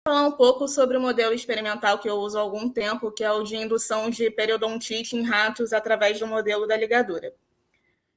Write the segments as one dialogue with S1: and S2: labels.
S1: Falar um pouco sobre o modelo experimental que eu uso há algum tempo, que é o de indução de periodontite em ratos através do modelo da ligadura.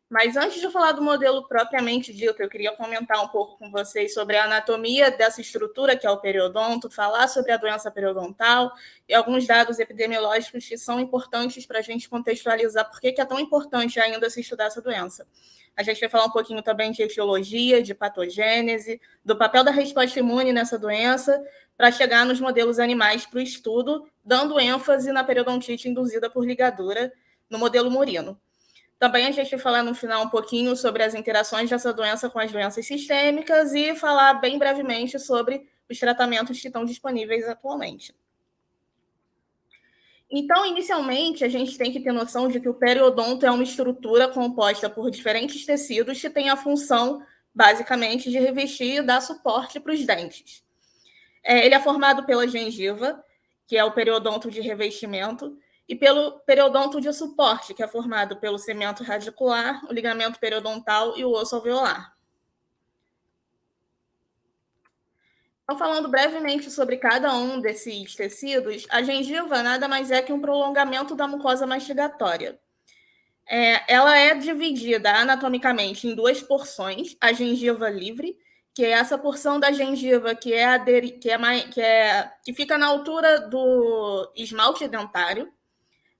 S1: Mas antes de falar do modelo propriamente dito, eu queria comentar um pouco com vocês sobre a anatomia dessa estrutura que é o periodonto, falar sobre a doença periodontal e alguns dados epidemiológicos que são importantes para a gente contextualizar por que é tão importante ainda se estudar essa doença. A gente vai falar um pouquinho também de etiologia, de patogênese, do papel da resposta imune nessa doença, para chegar nos modelos animais para o estudo, dando ênfase na periodontite induzida por ligadura no modelo murino. Também a gente vai falar no final um pouquinho sobre as interações dessa doença com as doenças sistêmicas e falar bem brevemente sobre os tratamentos que estão disponíveis atualmente. Então, inicialmente, a gente tem que ter noção de que o periodonto é uma estrutura composta por diferentes tecidos que tem a função, basicamente, de revestir e dar suporte para os dentes. Ele é formado pela gengiva, que é o periodonto de revestimento, e pelo periodonto de suporte, que é formado pelo cemento radicular, o ligamento periodontal e o osso alveolar. Então, falando brevemente sobre cada um desses tecidos, a gengiva nada mais é que um prolongamento da mucosa mastigatória. Ela é dividida anatomicamente em duas porções, a gengiva livre, que é essa porção da gengiva que fica na altura do esmalte dentário.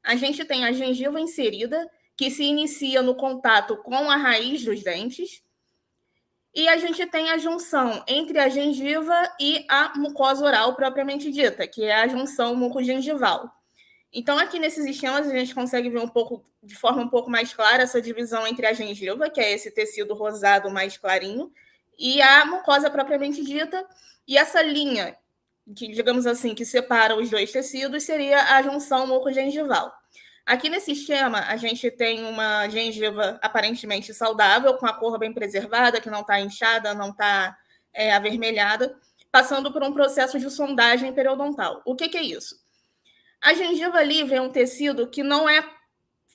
S1: A gente tem a gengiva inserida, que se inicia no contato com a raiz dos dentes. E a gente tem a junção entre a gengiva e a mucosa oral propriamente dita, que é a junção mucogengival. Então, aqui nesses esquemas, a gente consegue ver de forma um pouco mais clara essa divisão entre a gengiva, que é esse tecido rosado mais clarinho, e a mucosa propriamente dita. E essa linha, que, digamos assim, que separa os dois tecidos, seria a junção mucogengival. Aqui nesse esquema, a gente tem uma gengiva aparentemente saudável, com a cor bem preservada, que não está inchada, não está avermelhada, passando por um processo de sondagem periodontal. O que é isso? A gengiva livre é um tecido que não é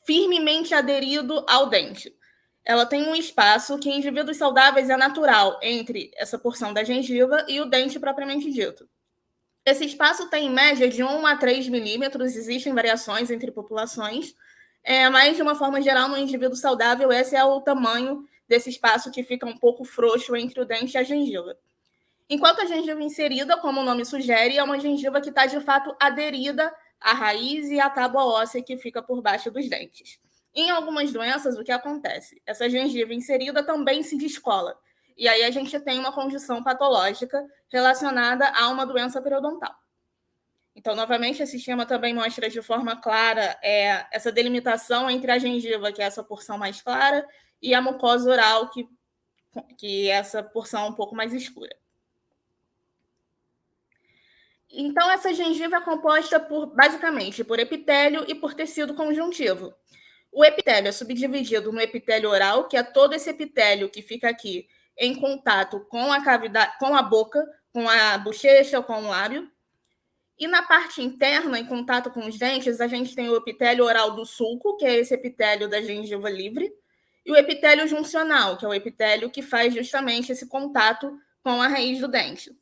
S1: firmemente aderido ao dente. Ela tem um espaço que em indivíduos saudáveis é natural entre essa porção da gengiva e o dente propriamente dito. Esse espaço tem, em média, de 1 a 3 milímetros, existem variações entre populações, mas, de uma forma geral, no indivíduo saudável, esse é o tamanho desse espaço que fica um pouco frouxo entre o dente e a gengiva. Enquanto a gengiva inserida, como o nome sugere, é uma gengiva que está, de fato, aderida à raiz e à tábua óssea que fica por baixo dos dentes. Em algumas doenças, o que acontece? Essa gengiva inserida também se descola. E aí a gente tem uma condição patológica relacionada a uma doença periodontal. Então, novamente, esse esquema também mostra de forma clara essa delimitação entre a gengiva, que é essa porção mais clara, e a mucosa oral, que é essa porção um pouco mais escura. Então, essa gengiva é composta basicamente por epitélio e por tecido conjuntivo. O epitélio é subdividido no epitélio oral, que é todo esse epitélio que fica aqui em contato com a cavidade, com a boca, com a bochecha, com o lábio. E na parte interna, em contato com os dentes, a gente tem o epitélio oral do sulco, que é esse epitélio da gengiva livre, e o epitélio juncional, que é o epitélio que faz justamente esse contato com a raiz do dente.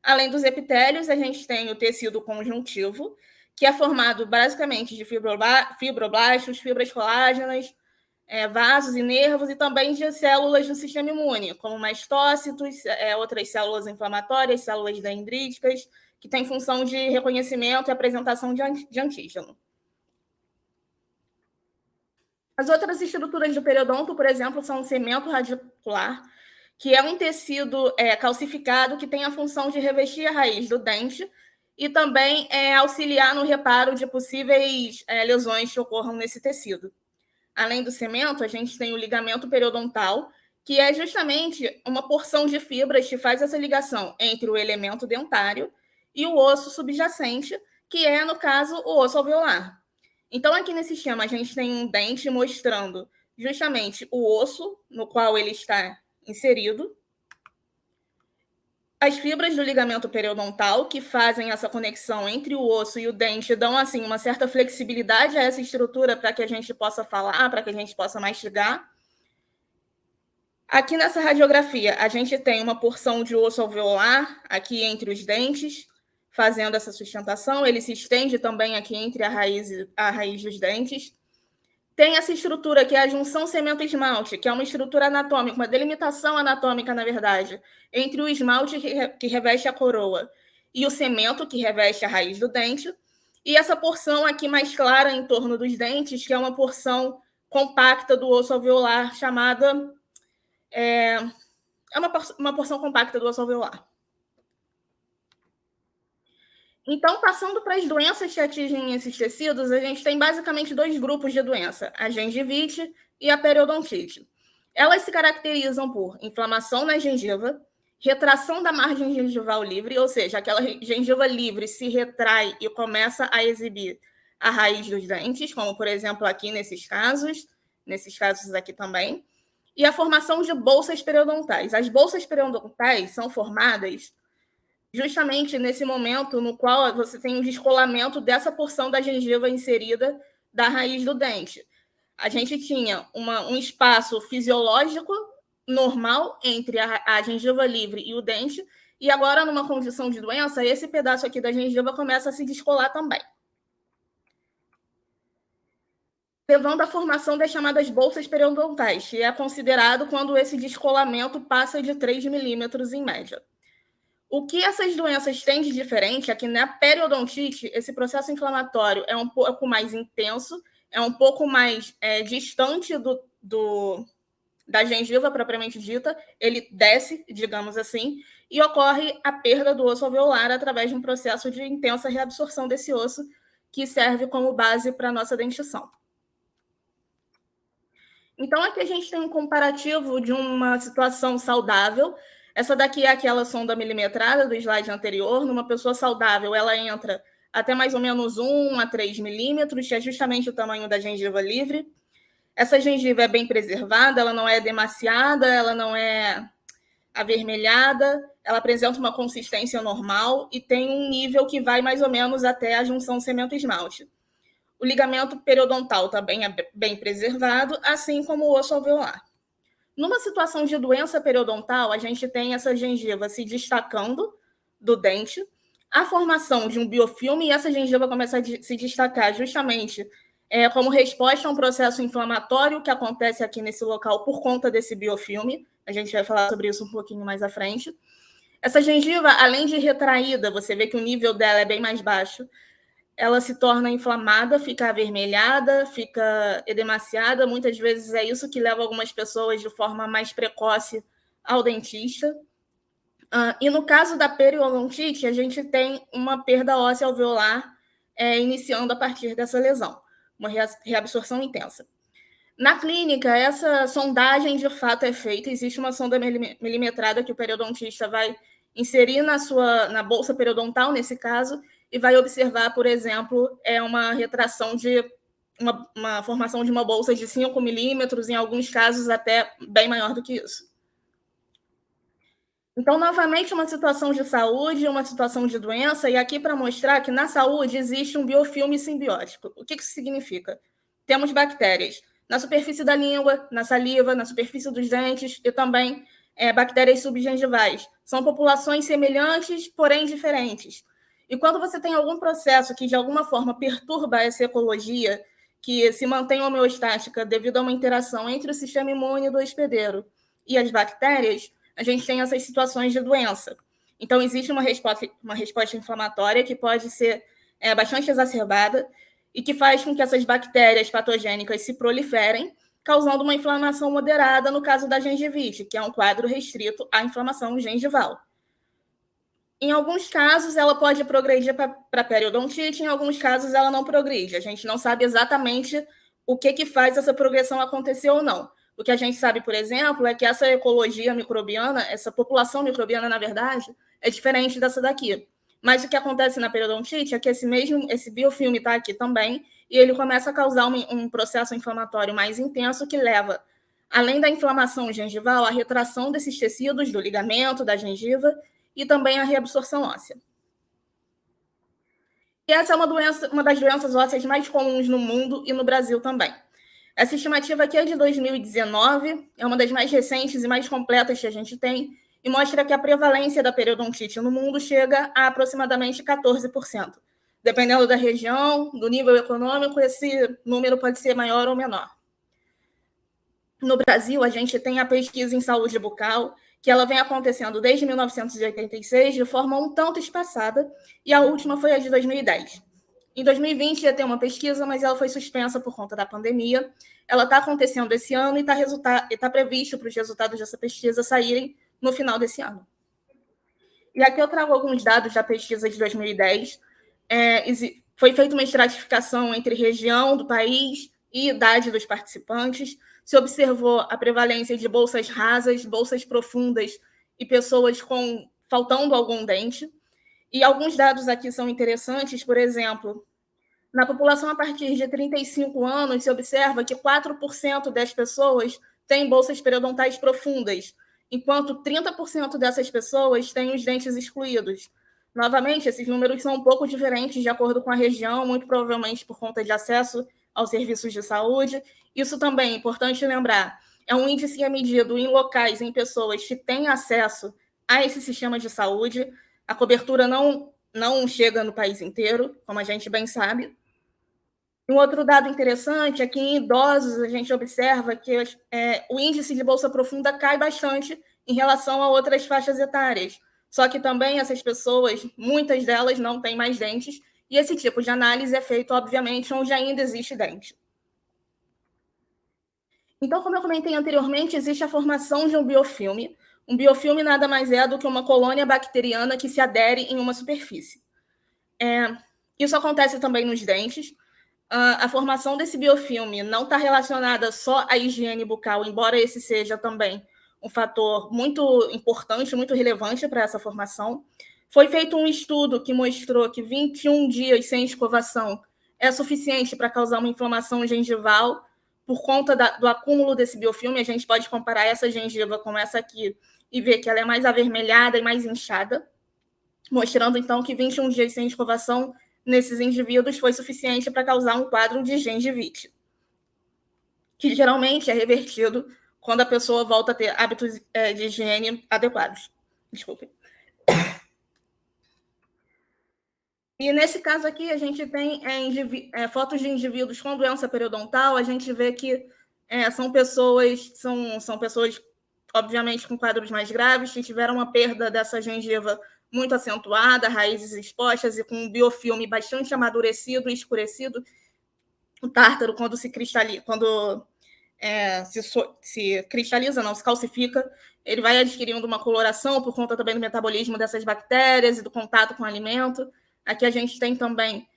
S1: Além dos epitélios, a gente tem o tecido conjuntivo, que é formado basicamente de fibroblastos, fibras colágenas, vasos e nervos, e também de células do sistema imune, como mastócitos, outras células inflamatórias, células dendríticas, que têm função de reconhecimento e apresentação de antígeno. As outras estruturas do periodonto, por exemplo, são o cemento radicular, que é um tecido calcificado que tem a função de revestir a raiz do dente e também auxiliar no reparo de possíveis lesões que ocorram nesse tecido. Além do cemento, a gente tem o ligamento periodontal, que é justamente uma porção de fibras que faz essa ligação entre o elemento dentário e o osso subjacente, que é, no caso, o osso alveolar. Então, aqui nesse esquema, a gente tem um dente mostrando justamente o osso no qual ele está inserido, as fibras do ligamento periodontal, que fazem essa conexão entre o osso e o dente, dão assim uma certa flexibilidade a essa estrutura para que a gente possa falar, para que a gente possa mastigar. Aqui nessa radiografia, a gente tem uma porção de osso alveolar aqui entre os dentes, fazendo essa sustentação, ele se estende também aqui entre a raiz dos dentes. Tem essa estrutura que é a junção cemento-esmalte, que é uma estrutura anatômica, uma delimitação anatômica, na verdade, entre o esmalte que reveste a coroa e o cemento que reveste a raiz do dente, e essa porção aqui mais clara em torno dos dentes, que é uma porção compacta do osso alveolar, chamada... É uma porção compacta do osso alveolar. Então, passando para as doenças que atingem esses tecidos, a gente tem basicamente dois grupos de doença, a gengivite e a periodontite. Elas se caracterizam por inflamação na gengiva, retração da margem gengival livre, ou seja, aquela gengiva livre se retrai e começa a exibir a raiz dos dentes, como, por exemplo, aqui nesses casos aqui também, e a formação de bolsas periodontais. As bolsas periodontais são formadas justamente nesse momento no qual você tem o descolamento dessa porção da gengiva inserida da raiz do dente. A gente tinha um espaço fisiológico normal entre a gengiva livre e o dente, e agora, numa condição de doença, esse pedaço aqui da gengiva começa a se descolar também, levando à formação das chamadas bolsas periodontais, que é considerado quando esse descolamento passa de 3 milímetros em média. O que essas doenças têm de diferente é que na periodontite, esse processo inflamatório é um pouco mais intenso, é um pouco mais distante da gengiva propriamente dita, ele desce, digamos assim, e ocorre a perda do osso alveolar através de um processo de intensa reabsorção desse osso, que serve como base para a nossa dentição. Então, aqui a gente tem um comparativo de uma situação saudável. Essa daqui é aquela sonda milimetrada do slide anterior. Numa pessoa saudável, ela entra até mais ou menos 1 a 3 milímetros, que é justamente o tamanho da gengiva livre. Essa gengiva é bem preservada, ela não é edemaciada, ela não é avermelhada, ela apresenta uma consistência normal e tem um nível que vai mais ou menos até a junção cemento-esmalte. O ligamento periodontal também é bem preservado, assim como o osso alveolar. Numa situação de doença periodontal, a gente tem essa gengiva se destacando do dente, a formação de um biofilme, e essa gengiva começa a se destacar justamente como resposta a um processo inflamatório que acontece aqui nesse local por conta desse biofilme. A gente vai falar sobre isso um pouquinho mais à frente. Essa gengiva, além de retraída, você vê que o nível dela é bem mais baixo, ela se torna inflamada, fica avermelhada, fica edemaciada. Muitas vezes é isso que leva algumas pessoas de forma mais precoce ao dentista. E no caso da periodontite, a gente tem uma perda óssea alveolar iniciando a partir dessa lesão, uma reabsorção intensa. Na clínica, essa sondagem de fato é feita, existe uma sonda milimetrada que o periodontista vai inserir na bolsa periodontal, nesse caso, e vai observar, por exemplo, uma retração de uma formação de uma bolsa de 5 milímetros, em alguns casos até bem maior do que isso. Então, novamente, uma situação de saúde, uma situação de doença, e aqui para mostrar que na saúde existe um biofilme simbiótico. O que isso significa? Temos bactérias na superfície da língua, na saliva, na superfície dos dentes e também bactérias subgengivais. São populações semelhantes, porém diferentes. E quando você tem algum processo que, de alguma forma, perturba essa ecologia, que se mantém homeostática devido a uma interação entre o sistema imune do hospedeiro e as bactérias, a gente tem essas situações de doença. Então, existe uma resposta inflamatória que pode ser bastante exacerbada e que faz com que essas bactérias patogênicas se proliferem, causando uma inflamação moderada no caso da gengivite, que é um quadro restrito à inflamação gengival. Em alguns casos, ela pode progredir para periodontite, em alguns casos, ela não progride. A gente não sabe exatamente o que faz essa progressão acontecer ou não. O que a gente sabe, por exemplo, é que essa ecologia microbiana, essa população microbiana, na verdade, é diferente dessa daqui. Mas o que acontece na periodontite é que esse biofilme está aqui também, e ele começa a causar um processo inflamatório mais intenso que leva, além da inflamação gengival, à retração desses tecidos, do ligamento, da gengiva, e também a reabsorção óssea. E essa é uma das doenças ósseas mais comuns no mundo e no Brasil também. Essa estimativa aqui é de 2019, é uma das mais recentes e mais completas que a gente tem, e mostra que a prevalência da periodontite no mundo chega a aproximadamente 14%. Dependendo da região, do nível econômico, esse número pode ser maior ou menor. No Brasil, a gente tem a pesquisa em saúde bucal, que ela vem acontecendo desde 1986, de forma um tanto espaçada, e a última foi a de 2010. Em 2020 ia ter uma pesquisa, mas ela foi suspensa por conta da pandemia. Ela está acontecendo esse ano e está previsto para os resultados dessa pesquisa saírem no final desse ano. E aqui eu trago alguns dados da pesquisa de 2010. Foi feita uma estratificação entre região do país e idade dos participantes. Se observou a prevalência de bolsas rasas, bolsas profundas e pessoas faltando algum dente. E alguns dados aqui são interessantes, por exemplo, na população a partir de 35 anos, se observa que 4% das pessoas têm bolsas periodontais profundas, enquanto 30% dessas pessoas têm os dentes excluídos. Novamente, esses números são um pouco diferentes de acordo com a região, muito provavelmente por conta de acesso aos serviços de saúde. Isso também é importante lembrar, é um índice que é medido em locais, em pessoas que têm acesso a esse sistema de saúde. A cobertura não chega no país inteiro, como a gente bem sabe. Um outro dado interessante é que em idosos a gente observa que o índice de bolsa profunda cai bastante em relação a outras faixas etárias. Só que também essas pessoas, muitas delas não têm mais dentes, e esse tipo de análise é feito, obviamente, onde ainda existe dente. Então, como eu comentei anteriormente, existe a formação de um biofilme. Um biofilme nada mais é do que uma colônia bacteriana que se adere em uma superfície. Isso acontece também nos dentes. A formação desse biofilme não está relacionada só à higiene bucal, embora esse seja também um fator muito importante, muito relevante para essa formação. Foi feito um estudo que mostrou que 21 dias sem escovação é suficiente para causar uma inflamação gengival por conta do acúmulo desse biofilme. A gente pode comparar essa gengiva com essa aqui e ver que ela é mais avermelhada e mais inchada, mostrando, então, que 21 dias sem escovação nesses indivíduos foi suficiente para causar um quadro de gengivite, que geralmente é revertido quando a pessoa volta a ter hábitos de higiene adequados. Desculpe. E nesse caso aqui, a gente tem fotos de indivíduos com doença periodontal. A gente vê que são pessoas, obviamente, com quadros mais graves, que tiveram uma perda dessa gengiva muito acentuada, raízes expostas e com um biofilme bastante amadurecido e escurecido. O tártaro, quando se cristaliza, se cristaliza, não, se calcifica, ele vai adquirindo uma coloração por conta também do metabolismo dessas bactérias e do contato com o alimento. Aqui a gente tem também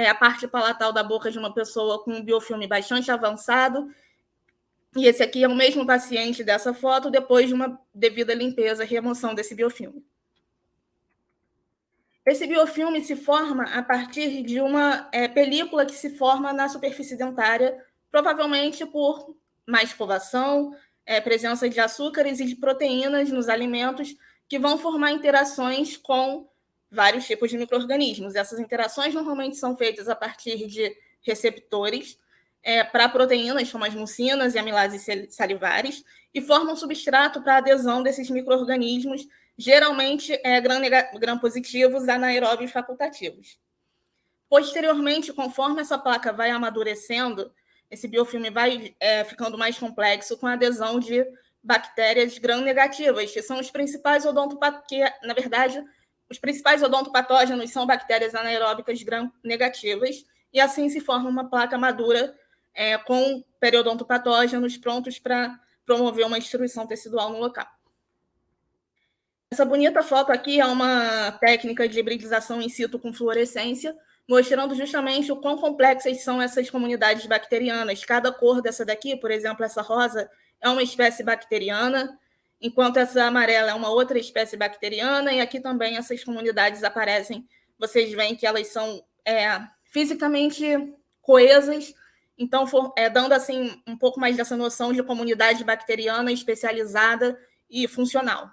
S1: a parte palatal da boca de uma pessoa com um biofilme bastante avançado. E esse aqui é o mesmo paciente dessa foto, depois de uma devida limpeza e remoção desse biofilme. Esse biofilme se forma a partir de uma película que se forma na superfície dentária, provavelmente por má escovação, presença de açúcares e de proteínas nos alimentos, que vão formar interações com vários tipos de micro-organismos. Essas interações normalmente são feitas a partir de receptores para proteínas, como as mucinas e amilases salivares, e formam substrato para a adesão desses micro-organismos, geralmente gram-positivos anaeróbios facultativos. Posteriormente, conforme essa placa vai amadurecendo, esse biofilme vai ficando mais complexo com a adesão de bactérias gram-negativas, que são os principais na verdade, os principais odontopatógenos são bactérias anaeróbicas gram-negativas, e assim se forma uma placa madura com periodontopatógenos prontos para promover uma destruição tecidual no local. Essa bonita foto aqui é uma técnica de hibridização in situ com fluorescência, mostrando justamente o quão complexas são essas comunidades bacterianas. Cada cor dessa daqui, por exemplo, essa rosa, é uma espécie bacteriana, enquanto essa amarela é uma outra espécie bacteriana, e aqui também essas comunidades aparecem. Vocês veem que elas são fisicamente coesas, então dando assim um pouco mais dessa noção de comunidade bacteriana especializada e funcional.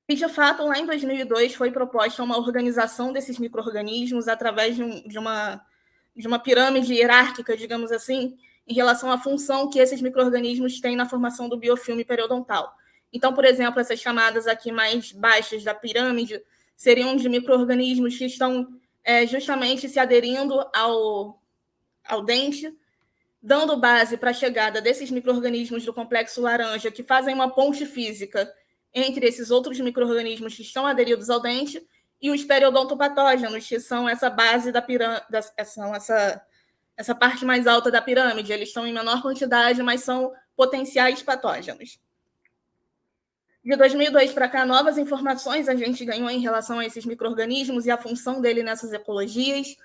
S1: E, de fato, lá em 2002 foi proposta uma organização desses micro-organismos através de uma pirâmide hierárquica, digamos assim, em relação à função que esses micro-organismos têm na formação do biofilme periodontal. Então, por exemplo, essas camadas aqui mais baixas da pirâmide seriam de micro-organismos que estão justamente se aderindo ao dente, dando base para a chegada desses micro-organismos do complexo laranja, que fazem uma ponte física entre esses outros micro-organismos que estão aderidos ao dente, e os periodontopatógenos, que são essa base da pirâmide, são essa parte mais alta da pirâmide. Eles estão em menor quantidade, mas são potenciais patógenos. De 2002 para cá, novas informações a gente ganhou em relação a esses micro-organismos e a função dele nessas ecologias.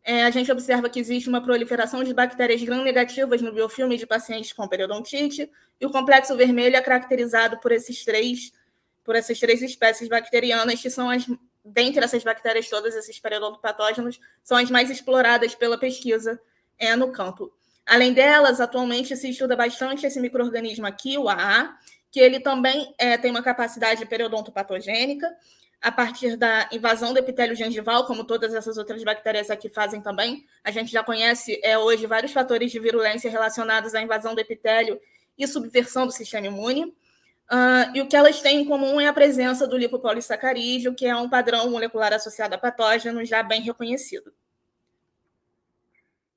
S1: A gente observa que existe uma proliferação de bactérias gram-negativas no biofilme de pacientes com periodontite, e o complexo vermelho é caracterizado por essas três espécies bacterianas, que são dentre essas bactérias todas, esses periodontopatógenos, são as mais exploradas pela pesquisa no campo. Além delas, atualmente se estuda bastante esse micro-organismo aqui, o AA, que ele também tem uma capacidade periodontopatogênica, a partir da invasão do epitélio gengival, como todas essas outras bactérias aqui fazem também. A gente já conhece hoje vários fatores de virulência relacionados à invasão do epitélio e subversão do sistema imune. E o que elas têm em comum é a presença do lipopolissacarídeo, que é um padrão molecular associado a patógenos já bem reconhecido.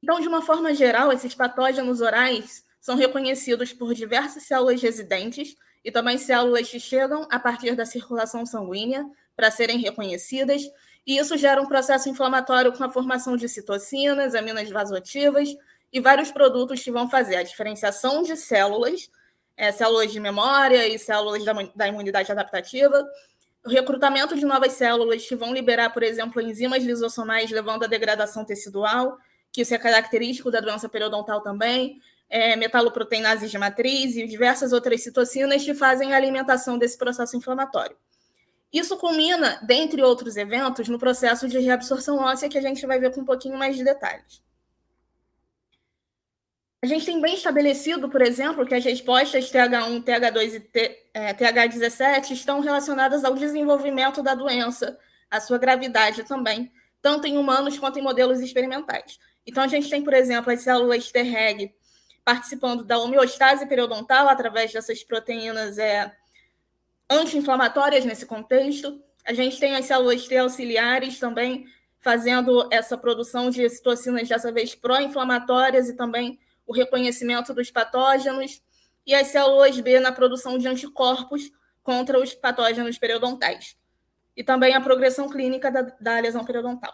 S1: Então, de uma forma geral, esses patógenos orais são reconhecidos por diversas células residentes e também células que chegam a partir da circulação sanguínea para serem reconhecidas, e isso gera um processo inflamatório com a formação de citocinas, aminas vasoativas e vários produtos que vão fazer a diferenciação de células, células de memória e células da imunidade adaptativa, o recrutamento de novas células que vão liberar, por exemplo, enzimas lisossomais, levando à degradação tecidual, que isso é característico da doença periodontal também, metaloproteinases de matriz e diversas outras citocinas que fazem a alimentação desse processo inflamatório. Isso culmina, dentre outros eventos, no processo de reabsorção óssea, que a gente vai ver com um pouquinho mais de detalhes. A gente tem bem estabelecido, por exemplo, que as respostas TH1, TH2 e TH17 estão relacionadas ao desenvolvimento da doença, à sua gravidade também, tanto em humanos quanto em modelos experimentais. Então, a gente tem, por exemplo, as células Treg participando da homeostase periodontal através dessas proteínas anti-inflamatórias nesse contexto. A gente tem as células T auxiliares também fazendo essa produção de citocinas, dessa vez pró-inflamatórias, e também o reconhecimento dos patógenos, e as células B na produção de anticorpos contra os patógenos periodontais, e também a progressão clínica da lesão periodontal.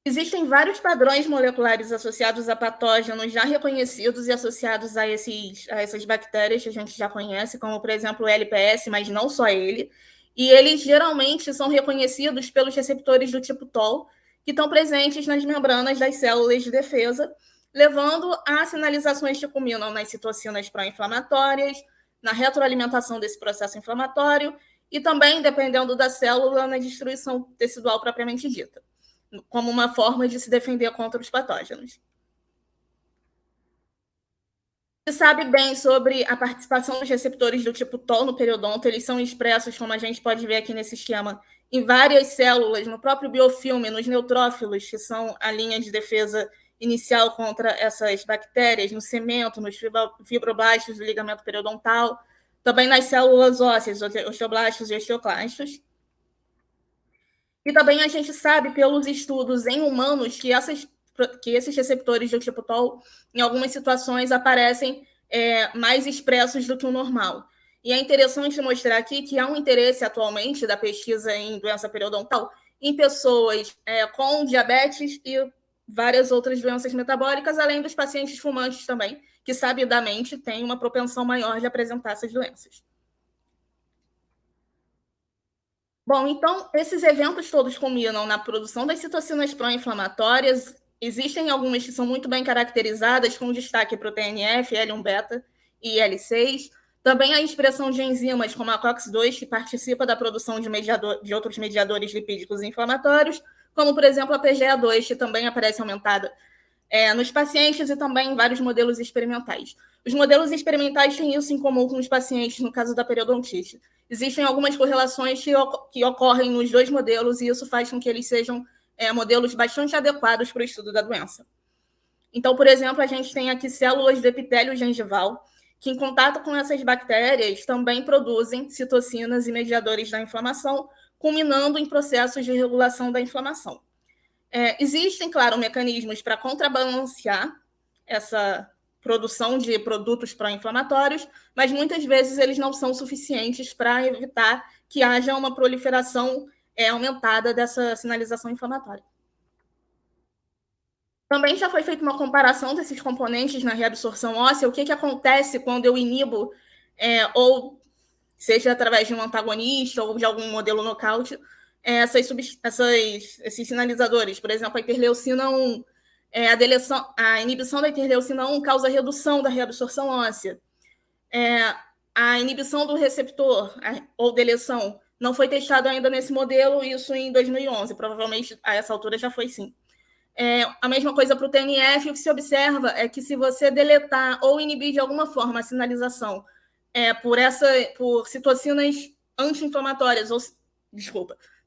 S1: Existem vários padrões moleculares associados a patógenos já reconhecidos e associados a essas bactérias que a gente já conhece, como, por exemplo, o LPS, mas não só ele. E eles geralmente são reconhecidos pelos receptores do tipo TOL, que estão presentes nas membranas das células de defesa, levando a sinalizações que culminam nas citocinas pró-inflamatórias, na retroalimentação desse processo inflamatório e também, dependendo da célula, na destruição tecidual propriamente dita, como uma forma de se defender contra os patógenos. Se sabe bem sobre a participação dos receptores do tipo TOL no periodonto, eles são expressos, como a gente pode ver aqui nesse esquema, em várias células, no próprio biofilme, nos neutrófilos, que são a linha de defesa inicial contra essas bactérias, no cemento, nos fibroblastos do ligamento periodontal, também nas células ósseas, osteoblastos e osteoclastos. E também a gente sabe, pelos estudos em humanos, que esses receptores do tipo TOL, em algumas situações, aparecem mais expressos do que o normal. E é interessante mostrar aqui que há um interesse atualmente da pesquisa em doença periodontal em pessoas com diabetes e várias outras doenças metabólicas, além dos pacientes fumantes também, que sabidamente têm uma propensão maior de apresentar essas doenças. Bom, então, esses eventos todos culminam na produção das citocinas pró-inflamatórias. Existem algumas que são muito bem caracterizadas, com destaque para o TNF, L1-beta e IL-6. Também a expressão de enzimas, como a COX-2, que participa da produção de outros mediadores lipídicos inflamatórios, como, por exemplo, a PGA2, que também aparece aumentada nos pacientes e também em vários modelos experimentais. Os modelos experimentais têm isso em comum com os pacientes, no caso da periodontite. Existem algumas correlações que ocorrem nos dois modelos, e isso faz com que eles sejam modelos bastante adequados para o estudo da doença. Então, por exemplo, a gente tem aqui células do epitélio gengival, que, em contato com essas bactérias, também produzem citocinas e mediadores da inflamação, culminando em processos de regulação da inflamação. Existem, claro, mecanismos para contrabalancear essa produção de produtos pró-inflamatórios, mas muitas vezes eles não são suficientes para evitar que haja uma proliferação aumentada dessa sinalização inflamatória. Também já foi feita uma comparação desses componentes na reabsorção óssea, o que acontece quando eu inibo, ou seja através de um antagonista ou de algum modelo nocaute, esses sinalizadores. Por exemplo, a interleucina 1, a inibição da interleucina 1 causa redução da reabsorção óssea. A inibição do receptor ou deleção não foi testado ainda nesse modelo, isso em 2011, provavelmente a essa altura já foi sim. A mesma coisa para o TNF, o que se observa é que se você deletar ou inibir de alguma forma a sinalização por citocinas anti-inflamatórias,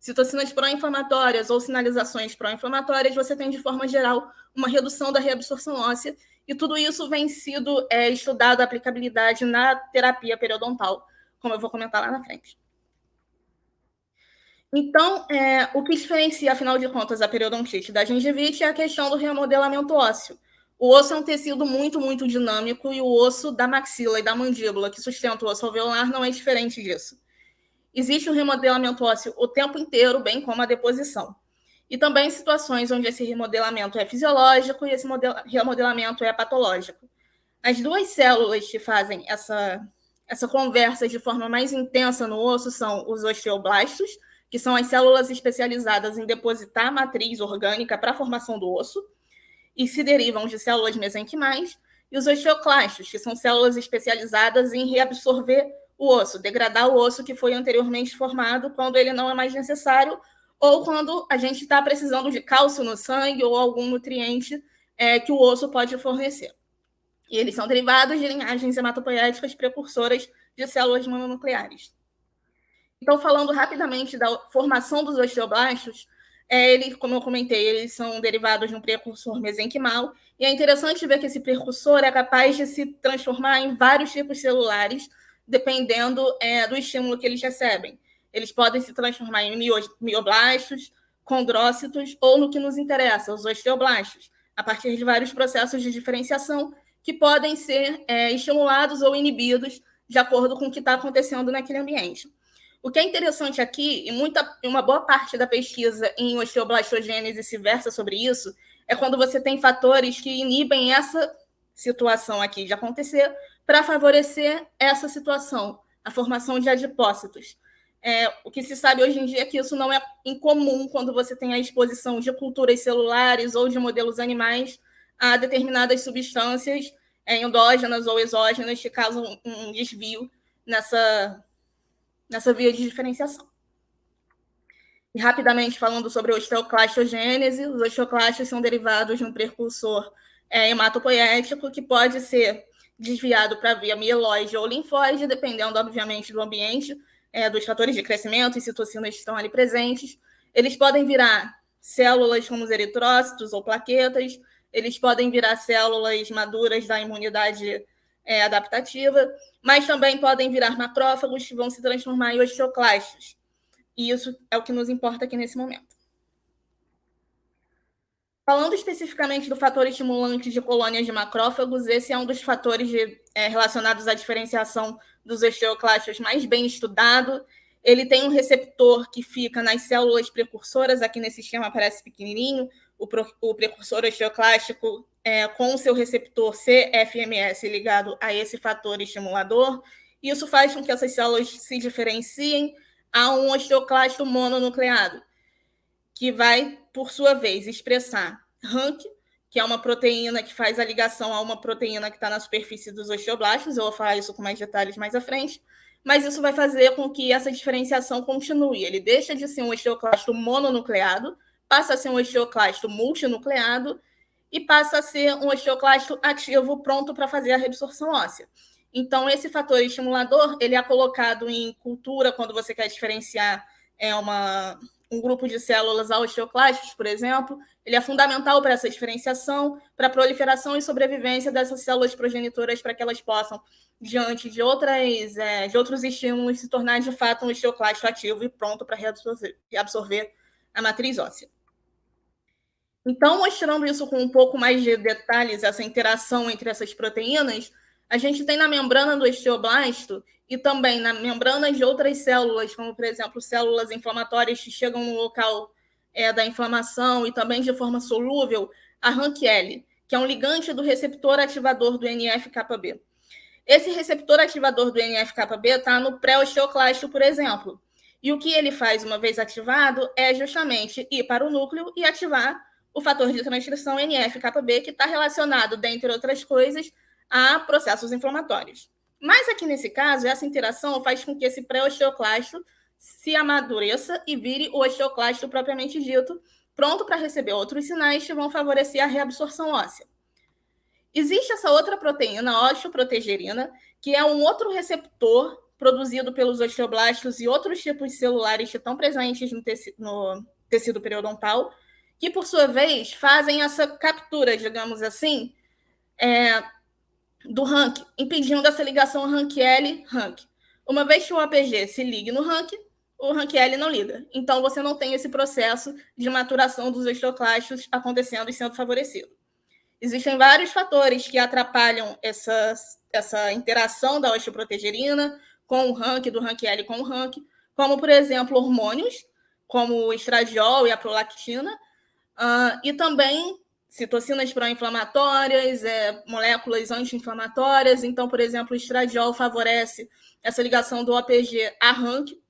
S1: citocinas pró-inflamatórias ou sinalizações pró-inflamatórias, você tem, de forma geral, uma redução da reabsorção óssea, e tudo isso vem sido estudado a aplicabilidade na terapia periodontal, como eu vou comentar lá na frente. Então, o que diferencia, afinal de contas, a periodontite da gengivite é a questão do remodelamento ósseo. O osso é um tecido muito, muito dinâmico, e o osso da maxila e da mandíbula, que sustenta o osso alveolar, não é diferente disso. Existe um remodelamento ósseo o tempo inteiro, bem como a deposição. E também situações onde esse remodelamento é fisiológico e esse remodelamento é patológico. As duas células que fazem essa conversa de forma mais intensa no osso são os osteoblastos, que são as células especializadas em depositar a matriz orgânica para a formação do osso, e se derivam de células mesenquimais, e os osteoclastos, que são células especializadas em reabsorver o osso, degradar o osso que foi anteriormente formado quando ele não é mais necessário, ou quando a gente está precisando de cálcio no sangue ou algum nutriente que o osso pode fornecer. E eles são derivados de linhagens hematopoéticas precursoras de células mononucleares. Então, falando rapidamente da formação dos osteoblastos, como eu comentei, eles são derivados de um precursor mesenquimal, e é interessante ver que esse precursor é capaz de se transformar em vários tipos celulares, dependendo do estímulo que eles recebem. Eles podem se transformar em mioblastos, condrócitos, ou no que nos interessa, os osteoblastos, a partir de vários processos de diferenciação que podem ser estimulados ou inibidos de acordo com o que está acontecendo naquele ambiente. O que é interessante aqui, e uma boa parte da pesquisa em osteoblastogênese se versa sobre isso, é quando você tem fatores que inibem essa situação aqui de acontecer para favorecer essa situação, a formação de adipócitos. O que se sabe hoje em dia é que isso não é incomum quando você tem a exposição de culturas celulares ou de modelos animais a determinadas substâncias endógenas ou exógenas que causam um desvio nessa via de diferenciação. E, rapidamente, falando sobre a osteoclastogênese, os osteoclastos são derivados de um precursor hematopoético que pode ser desviado para a via mieloide ou linfóide, dependendo, obviamente, do ambiente, dos fatores de crescimento e citocinas que estão ali presentes. Eles podem virar células como os eritrócitos ou plaquetas, eles podem virar células maduras da imunidade adaptativa, mas também podem virar macrófagos que vão se transformar em osteoclastos. E isso é o que nos importa aqui nesse momento. Falando especificamente do fator estimulante de colônias de macrófagos, esse é um dos fatores relacionados à diferenciação dos osteoclastos mais bem estudado. Ele tem um receptor que fica nas células precursoras, aqui nesse esquema aparece pequenininho, o precursor osteoclástico com o seu receptor CFMS ligado a esse fator estimulador. Isso faz com que essas células se diferenciem a um osteoclasto mononucleado, que vai, por sua vez, expressar RANK, que é uma proteína que faz a ligação a uma proteína que está na superfície dos osteoblastos. Eu vou falar isso com mais detalhes mais à frente, mas isso vai fazer com que essa diferenciação continue. Ele deixa de ser um osteoclasto mononucleado, passa a ser um osteoclasto multinucleado e passa a ser um osteoclasto ativo pronto para fazer a reabsorção óssea. Então, esse fator estimulador ele é colocado em cultura quando você quer diferenciar um grupo de células osteoclastos, por exemplo, ele é fundamental para essa diferenciação, para a proliferação e sobrevivência dessas células progenitoras, para que elas possam, diante de outros estímulos, se tornar de fato um osteoclasto ativo e pronto para reabsorver a matriz óssea. Então, mostrando isso com um pouco mais de detalhes, essa interação entre essas proteínas, a gente tem na membrana do osteoblasto e também na membrana de outras células, como, por exemplo, células inflamatórias que chegam no local da inflamação e também de forma solúvel, a RANKL, que é um ligante do receptor ativador do NF-κB. Esse receptor ativador do NF-κB está no pré-osteoclasto, por exemplo. E o que ele faz, uma vez ativado, é justamente ir para o núcleo e ativar o fator de transcrição NF-κB, que está relacionado, dentre outras coisas, a processos inflamatórios. Mas aqui nesse caso, essa interação faz com que esse pré-osteoclasto se amadureça e vire o osteoclasto propriamente dito, pronto para receber outros sinais que vão favorecer a reabsorção óssea. Existe essa outra proteína, a osteoprotegerina, que é um outro receptor produzido pelos osteoblastos e outros tipos celulares que estão presentes no tecido periodontal, que, por sua vez, fazem essa captura, digamos assim, do RANK, impedindo essa ligação RANKL-RANK. Uma vez que o APG se ligue no RANK, o RANKL não liga. Então, você não tem esse processo de maturação dos osteoclastos acontecendo e sendo favorecido. Existem vários fatores que atrapalham essa interação da osteoprotegerina com o RANK, do RANKL com o RANK, como, por exemplo, hormônios, como o estradiol e a prolactina, e também citocinas pró-inflamatórias, moléculas anti-inflamatórias. Então, por exemplo, o estradiol favorece essa ligação do APG a RANK,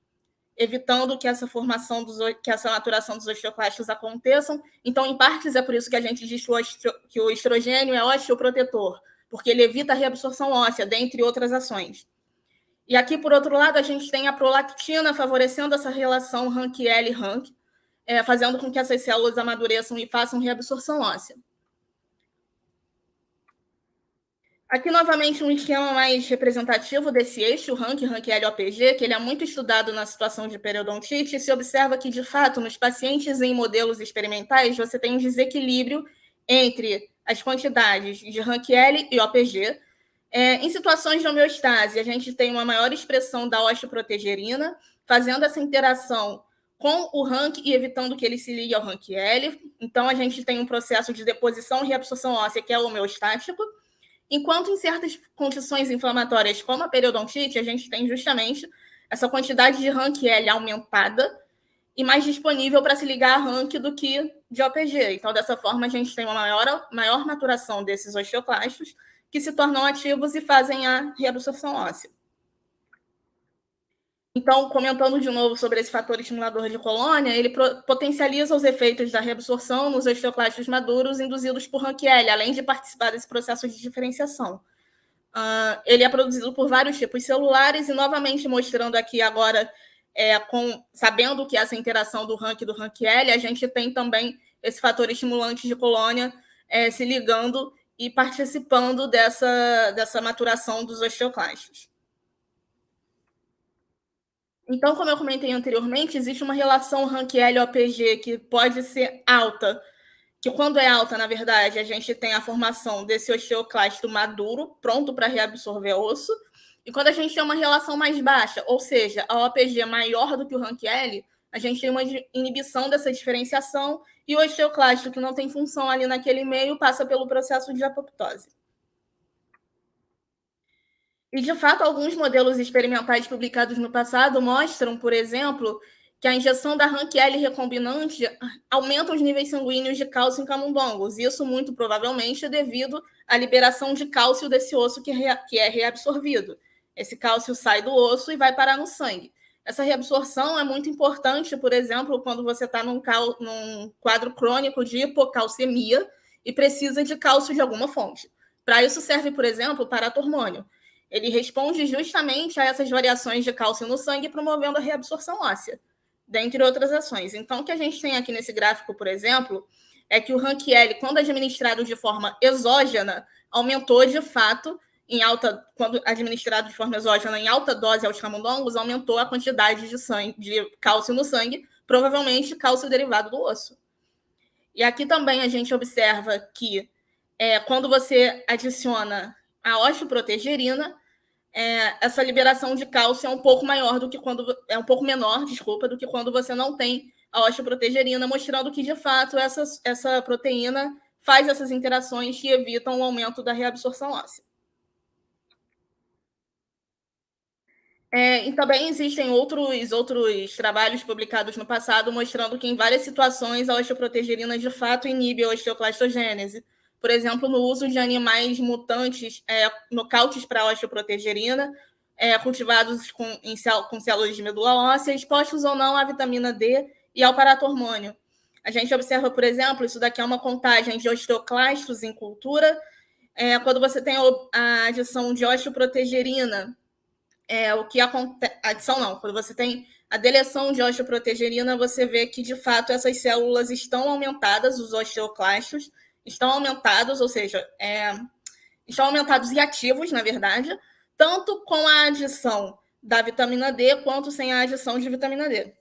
S1: evitando que essa maturação dos osteoclastos aconteçam. Então, em partes, é por isso que a gente diz que o estrogênio é osteoprotetor, porque ele evita a reabsorção óssea, dentre outras ações. E aqui, por outro lado, a gente tem a prolactina favorecendo essa relação RANKL-RANK, fazendo com que essas células amadureçam e façam reabsorção óssea. Aqui, novamente, um esquema mais representativo desse eixo, o RANK-RANKL-OPG, que ele é muito estudado na situação de periodontite, e se observa que, de fato, nos pacientes em modelos experimentais, você tem um desequilíbrio entre as quantidades de RANKL e OPG. Em situações de homeostase, a gente tem uma maior expressão da osteoprotegerina, fazendo essa interação com o RANK e evitando que ele se ligue ao RANKL. Então, a gente tem um processo de deposição e reabsorção óssea que é homeostático, enquanto em certas condições inflamatórias, como a periodontite, a gente tem justamente essa quantidade de RANKL aumentada e mais disponível para se ligar a RANK do que de OPG. Então, dessa forma, a gente tem uma maior maturação desses osteoclastos que se tornam ativos e fazem a reabsorção óssea. Então, comentando de novo sobre esse fator estimulador de colônia, ele potencializa os efeitos da reabsorção nos osteoclastos maduros induzidos por RANKL, além de participar desse processo de diferenciação. Ele é produzido por vários tipos celulares e, novamente, mostrando aqui agora, sabendo que essa interação do RANK e do RANKL, a gente tem também esse fator estimulante de colônia se ligando e participando dessa maturação dos osteoclastos. Então, como eu comentei anteriormente, existe uma relação RANKL-OPG que pode ser alta, que quando é alta, na verdade, a gente tem a formação desse osteoclasto maduro, pronto para reabsorver osso, e quando a gente tem uma relação mais baixa, ou seja, a OPG é maior do que o RANKL, a gente tem uma inibição dessa diferenciação e o osteoclasto, que não tem função ali naquele meio, passa pelo processo de apoptose. E, de fato, alguns modelos experimentais publicados no passado mostram, por exemplo, que a injeção da RANKL recombinante aumenta os níveis sanguíneos de cálcio em camundongos. Isso, muito provavelmente, é devido à liberação de cálcio desse osso que é reabsorvido. Esse cálcio sai do osso e vai parar no sangue. Essa reabsorção é muito importante, por exemplo, quando você está num quadro crônico de hipocalcemia e precisa de cálcio de alguma fonte. Para isso serve, por exemplo, o paratormônio. Ele responde justamente a essas variações de cálcio no sangue, promovendo a reabsorção óssea, dentre outras ações. Então, o que a gente tem aqui nesse gráfico, por exemplo, é que o RANKL, quando administrado de forma exógena, aumentou de fato, quando administrado de forma exógena em alta dose aos camundongos, aumentou a quantidade de cálcio no sangue, provavelmente cálcio derivado do osso. E aqui também a gente observa que quando você adiciona a osteoprotegerina, essa liberação de cálcio é um pouco maior do que quando é um pouco menor, desculpa, do que quando você não tem a osteoprotegerina, mostrando que de fato essa proteína faz essas interações que evitam o aumento da reabsorção óssea. E também existem outros trabalhos publicados no passado mostrando que em várias situações a osteoprotegerina de fato inibe a osteoclastogênese. Por exemplo, no uso de animais mutantes nocautes para osteoprotegerina, cultivados com células de medula óssea, expostos ou não à vitamina D e ao paratormônio. A gente observa, por exemplo, isso daqui é uma contagem de osteoclastos em cultura, quando você tem a adição de osteoprotegerina, o que acontece. Adição não, quando você tem a deleção de osteoprotegerina, você vê que, de fato, essas células estão aumentadas, os osteoclastos estão aumentados, ou seja, estão aumentados e ativos, na verdade, tanto com a adição da vitamina D quanto sem a adição de vitamina D.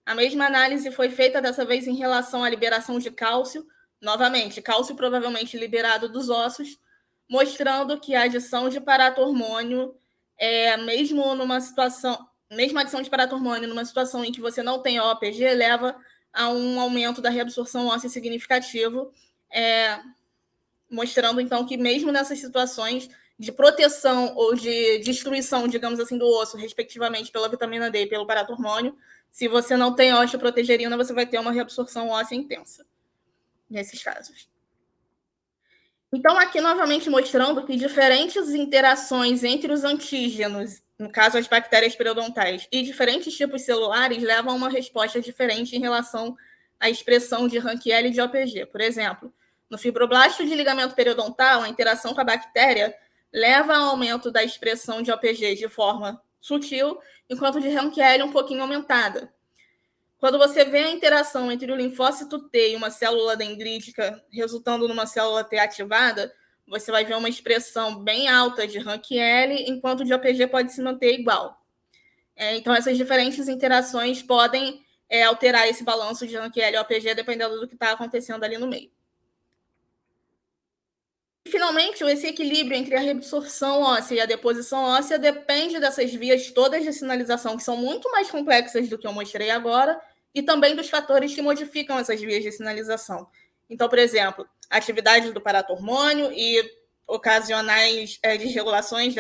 S1: A mesma análise foi feita dessa vez em relação à liberação de cálcio, novamente, cálcio provavelmente liberado dos ossos, mostrando que a adição de paratormônio, mesmo a adição de paratormônio numa situação em que você não tem OPG, leva a um aumento da reabsorção óssea significativo, mostrando então que mesmo nessas situações de proteção ou de destruição, digamos assim, do osso, respectivamente pela vitamina D e pelo paratormônio, se você não tem osteoprotegerina, você vai ter uma reabsorção óssea intensa nesses casos. Então, aqui novamente mostrando que diferentes interações entre os antígenos, no caso as bactérias periodontais, e diferentes tipos celulares levam a uma resposta diferente em relação à expressão de Rankiel e de OPG. Por exemplo, no fibroblasto de ligamento periodontal, a interação com a bactéria leva ao aumento da expressão de OPG de forma sutil, enquanto de Rankiel um pouquinho aumentada. Quando você vê a interação entre o linfócito T e uma célula dendrítica, resultando numa célula T ativada, você vai ver uma expressão bem alta de Rankiel, enquanto de OPG pode se manter igual. Então, essas diferentes interações podem alterar esse balanço de Rankiel e OPG, dependendo do que está acontecendo ali no meio. Finalmente, esse equilíbrio entre a reabsorção óssea e a deposição óssea depende dessas vias todas de sinalização, que são muito mais complexas do que eu mostrei agora, e também dos fatores que modificam essas vias de sinalização. Então, por exemplo, a atividade do paratormônio e ocasionais desregulações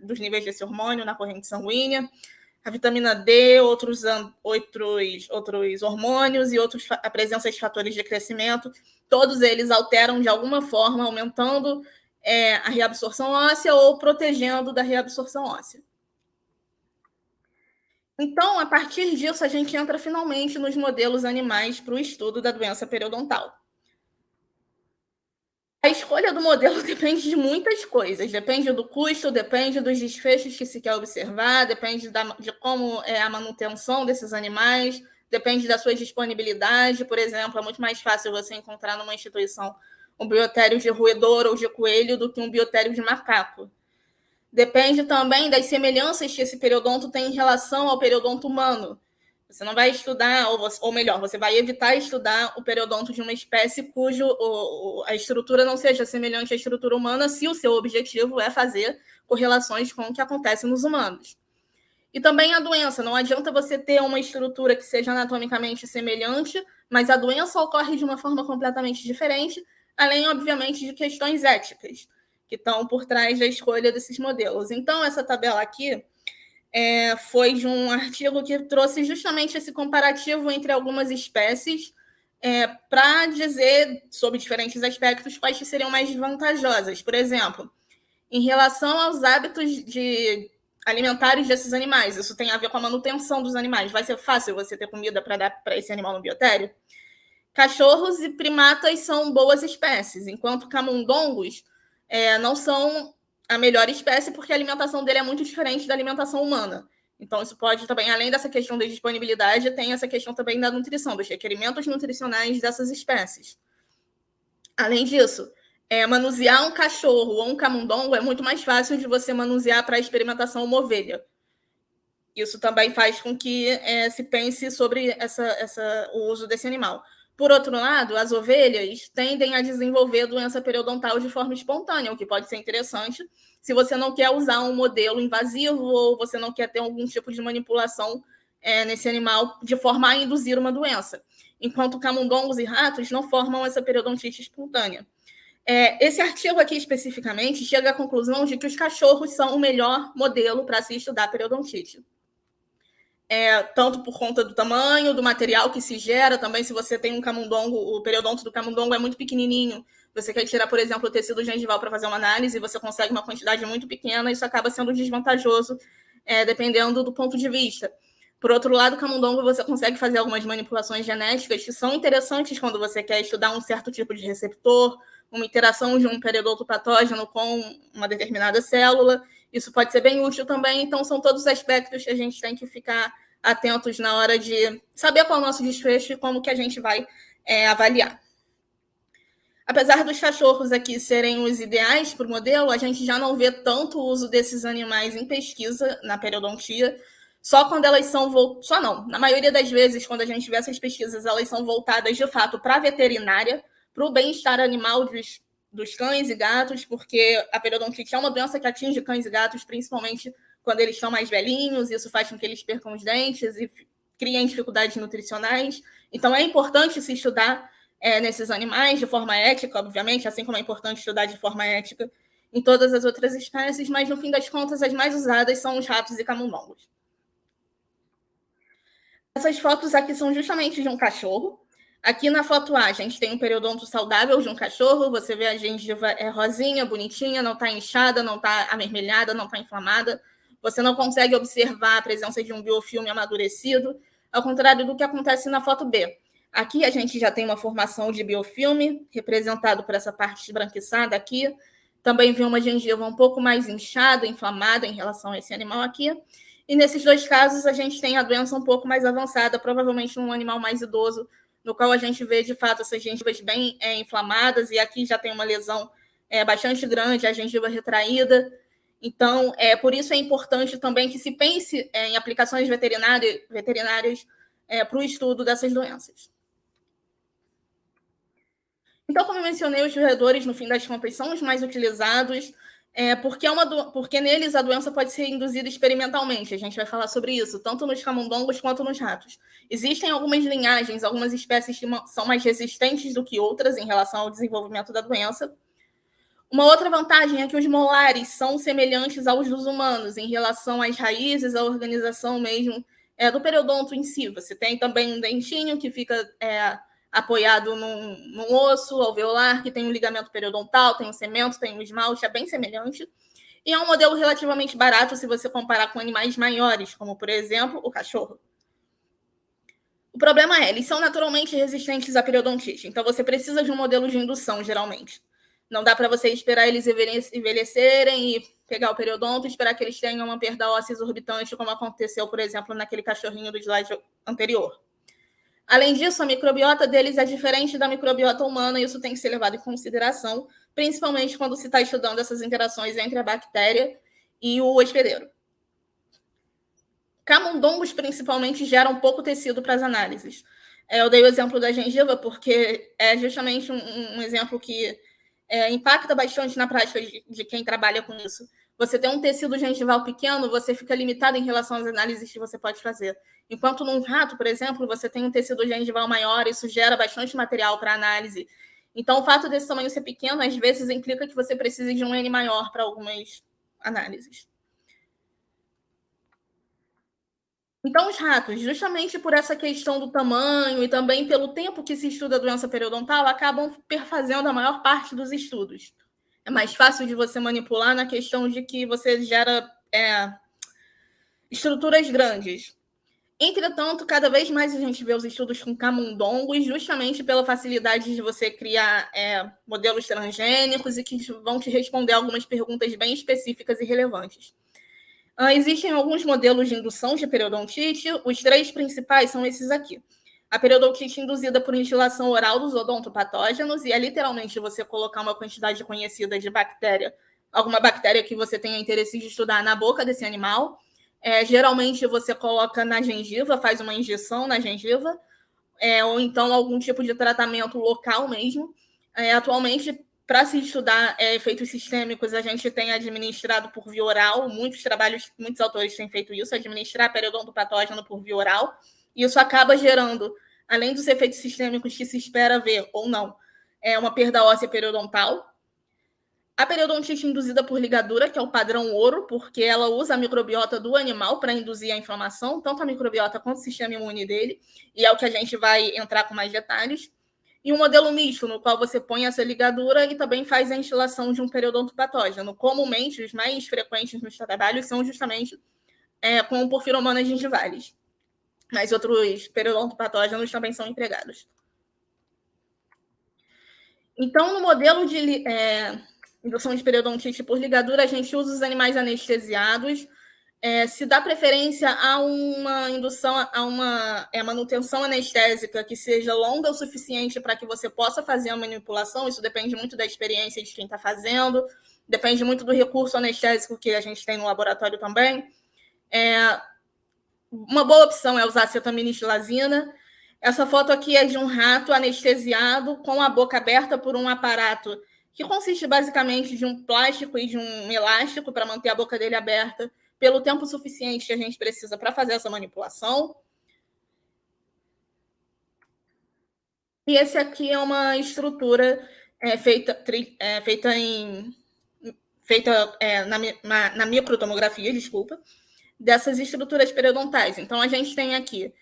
S1: dos níveis desse hormônio na corrente sanguínea, a vitamina D, outros hormônios e a presença de fatores de crescimento, todos eles alteram de alguma forma, aumentando a reabsorção óssea ou protegendo da reabsorção óssea. Então, a partir disso, a gente entra finalmente nos modelos animais para o estudo da doença periodontal. A escolha do modelo depende de muitas coisas, depende do custo, depende dos desfechos que se quer observar, depende de como é a manutenção desses animais, depende da sua disponibilidade. Por exemplo, é muito mais fácil você encontrar numa instituição um biotério de roedor ou de coelho do que um biotério de macaco. Depende também das semelhanças que esse periodonto tem em relação ao periodonto humano. Você não vai estudar, ou melhor, você vai evitar estudar o periodonto de uma espécie a estrutura não seja semelhante à estrutura humana, se o seu objetivo é fazer correlações com o que acontece nos humanos. E também a doença. Não adianta você ter uma estrutura que seja anatomicamente semelhante, mas a doença ocorre de uma forma completamente diferente, além, obviamente, de questões éticas que estão por trás da escolha desses modelos. Então, essa tabela aqui foi de um artigo que trouxe justamente esse comparativo entre algumas espécies para dizer, sobre diferentes aspectos, quais que seriam mais vantajosas. Por exemplo, em relação aos hábitos alimentares desses animais. Isso tem a ver com a manutenção dos animais. Vai ser fácil você ter comida para dar para esse animal no biotério? Cachorros e primatas são boas espécies, enquanto camundongos não são a melhor espécie, porque a alimentação dele é muito diferente da alimentação humana. Então, isso pode também, além dessa questão da disponibilidade, tem essa questão também da nutrição, dos requerimentos nutricionais dessas espécies. Além disso, manusear um cachorro ou um camundongo é muito mais fácil de você manusear para experimentação uma ovelha. Isso também faz com que se pense sobre o uso desse animal. Por outro lado, as ovelhas tendem a desenvolver doença periodontal de forma espontânea, o que pode ser interessante se você não quer usar um modelo invasivo ou você não quer ter algum tipo de manipulação nesse animal de forma a induzir uma doença. Enquanto camundongos e ratos não formam essa periodontite espontânea. Esse artigo aqui especificamente chega à conclusão de que os cachorros são o melhor modelo para se estudar periodontite. Tanto por conta do tamanho, do material que se gera, também se você tem um camundongo, o periodonto do camundongo é muito pequenininho, você quer tirar, por exemplo, o tecido gengival para fazer uma análise, você consegue uma quantidade muito pequena, isso acaba sendo desvantajoso, dependendo do ponto de vista. Por outro lado, o camundongo você consegue fazer algumas manipulações genéticas que são interessantes quando você quer estudar um certo tipo de receptor, uma interação de um periodonto patógeno com uma determinada célula. Isso pode ser bem útil também. Então, são todos os aspectos que a gente tem que ficar atentos na hora de saber qual é o nosso desfecho e como que a gente vai avaliar. Apesar dos cachorros aqui serem os ideais para o modelo, a gente já não vê tanto o uso desses animais em pesquisa na periodontia, só quando elas são... Só não. Na maioria das vezes, quando a gente vê essas pesquisas, elas são voltadas, de fato, para a veterinária, para o bem-estar animal dos cães e gatos, porque a periodontite é uma doença que atinge cães e gatos, principalmente quando eles estão mais velhinhos, isso faz com que eles percam os dentes e criem dificuldades nutricionais. Então, é importante se estudar nesses animais de forma ética, obviamente, assim como é importante estudar de forma ética em todas as outras espécies, mas, no fim das contas, as mais usadas são os ratos e camundongos. Essas fotos aqui são justamente de um cachorro. Aqui na foto A, a gente tem um periodonto saudável de um cachorro. Você vê a gengiva rosinha, bonitinha, não está inchada, não está avermelhada, não está inflamada. Você não consegue observar a presença de um biofilme amadurecido, ao contrário do que acontece na foto B. Aqui a gente já tem uma formação de biofilme, representado por essa parte esbranquiçada aqui. Também vê uma gengiva um pouco mais inchada, inflamada em relação a esse animal aqui. E nesses dois casos, a gente tem a doença um pouco mais avançada, provavelmente num animal mais idoso, no qual a gente vê, de fato, essas gengivas bem inflamadas, e aqui já tem uma lesão bastante grande, a gengiva retraída. Então, por isso é importante também que se pense em aplicações veterinárias para o estudo dessas doenças. Então, como eu mencionei, os roedores, no fim das contas, são os mais utilizados, porque neles a doença pode ser induzida experimentalmente. A gente vai falar sobre isso, tanto nos camundongos quanto nos ratos. Existem algumas linhagens, algumas espécies que são mais resistentes do que outras em relação ao desenvolvimento da doença. Uma outra vantagem é que os molares são semelhantes aos dos humanos em relação às raízes, à organização mesmo do periodonto em si. Você tem também um dentinho que fica apoiado num osso alveolar, que tem um ligamento periodontal, tem um cemento, tem um esmalte, é bem semelhante. E é um modelo relativamente barato se você comparar com animais maiores, como, por exemplo, o cachorro. O problema eles são naturalmente resistentes à periodontite, então você precisa de um modelo de indução, geralmente. Não dá para você esperar eles envelhecerem e pegar o periodonto e esperar que eles tenham uma perda óssea exorbitante, como aconteceu, por exemplo, naquele cachorrinho do slide anterior. Além disso, a microbiota deles é diferente da microbiota humana e isso tem que ser levado em consideração, principalmente quando se está estudando essas interações entre a bactéria e o hospedeiro. Camundongos, principalmente, geram pouco tecido para as análises. Eu dei o exemplo da gengiva porque é justamente um exemplo que impacta bastante na prática de quem trabalha com isso. Você tem um tecido gengival pequeno, você fica limitado em relação às análises que você pode fazer. Enquanto num rato, por exemplo, você tem um tecido gengival maior, isso gera bastante material para análise. Então, o fato desse tamanho ser pequeno, às vezes, implica que você precise de um N maior para algumas análises. Então, os ratos, justamente por essa questão do tamanho e também pelo tempo que se estuda a doença periodontal, acabam perfazendo a maior parte dos estudos. É mais fácil de você manipular na questão de que você gera estruturas grandes. Entretanto, cada vez mais a gente vê os estudos com camundongos, justamente pela facilidade de você criar modelos transgênicos e que vão te responder algumas perguntas bem específicas e relevantes. Existem alguns modelos de indução de periodontite, os 3 principais são esses aqui. A periodontite induzida por instilação oral dos odontopatógenos, e é literalmente você colocar uma quantidade conhecida de bactéria, alguma bactéria que você tenha interesse de estudar na boca desse animal. Geralmente você coloca na gengiva, faz uma injeção na gengiva, ou então algum tipo de tratamento local mesmo. Atualmente, para se estudar efeitos sistêmicos, a gente tem administrado por via oral, muitos autores têm feito isso, administrar periodonto patógeno por via oral, e isso acaba gerando, além dos efeitos sistêmicos que se espera ver ou não, uma perda óssea periodontal. A periodontite induzida por ligadura, que é o padrão ouro, porque ela usa a microbiota do animal para induzir a inflamação, tanto a microbiota quanto o sistema imune dele, e é o que a gente vai entrar com mais detalhes. E um modelo misto, no qual você põe essa ligadura e também faz a instalação de um periodonto patógeno. Comumente, os mais frequentes nos trabalhos são justamente com porfiromonas gengivales. Mas outros periodontopatógenos também são empregados. Então, no modelo de indução de periodontite por ligadura, a gente usa os animais anestesiados, se dá preferência a uma indução, a uma manutenção anestésica que seja longa o suficiente para que você possa fazer a manipulação. Isso depende muito da experiência de quem está fazendo, depende muito do recurso anestésico que a gente tem no laboratório também. Uma boa opção é usar acetaminofenilazina. Essa foto aqui é de um rato anestesiado com a boca aberta por um aparato que consiste basicamente de um plástico e de um elástico para manter a boca dele aberta pelo tempo suficiente que a gente precisa para fazer essa manipulação. E esse aqui é uma estrutura feita na microtomografia, desculpa, dessas estruturas periodontais. Então, a gente tem aqui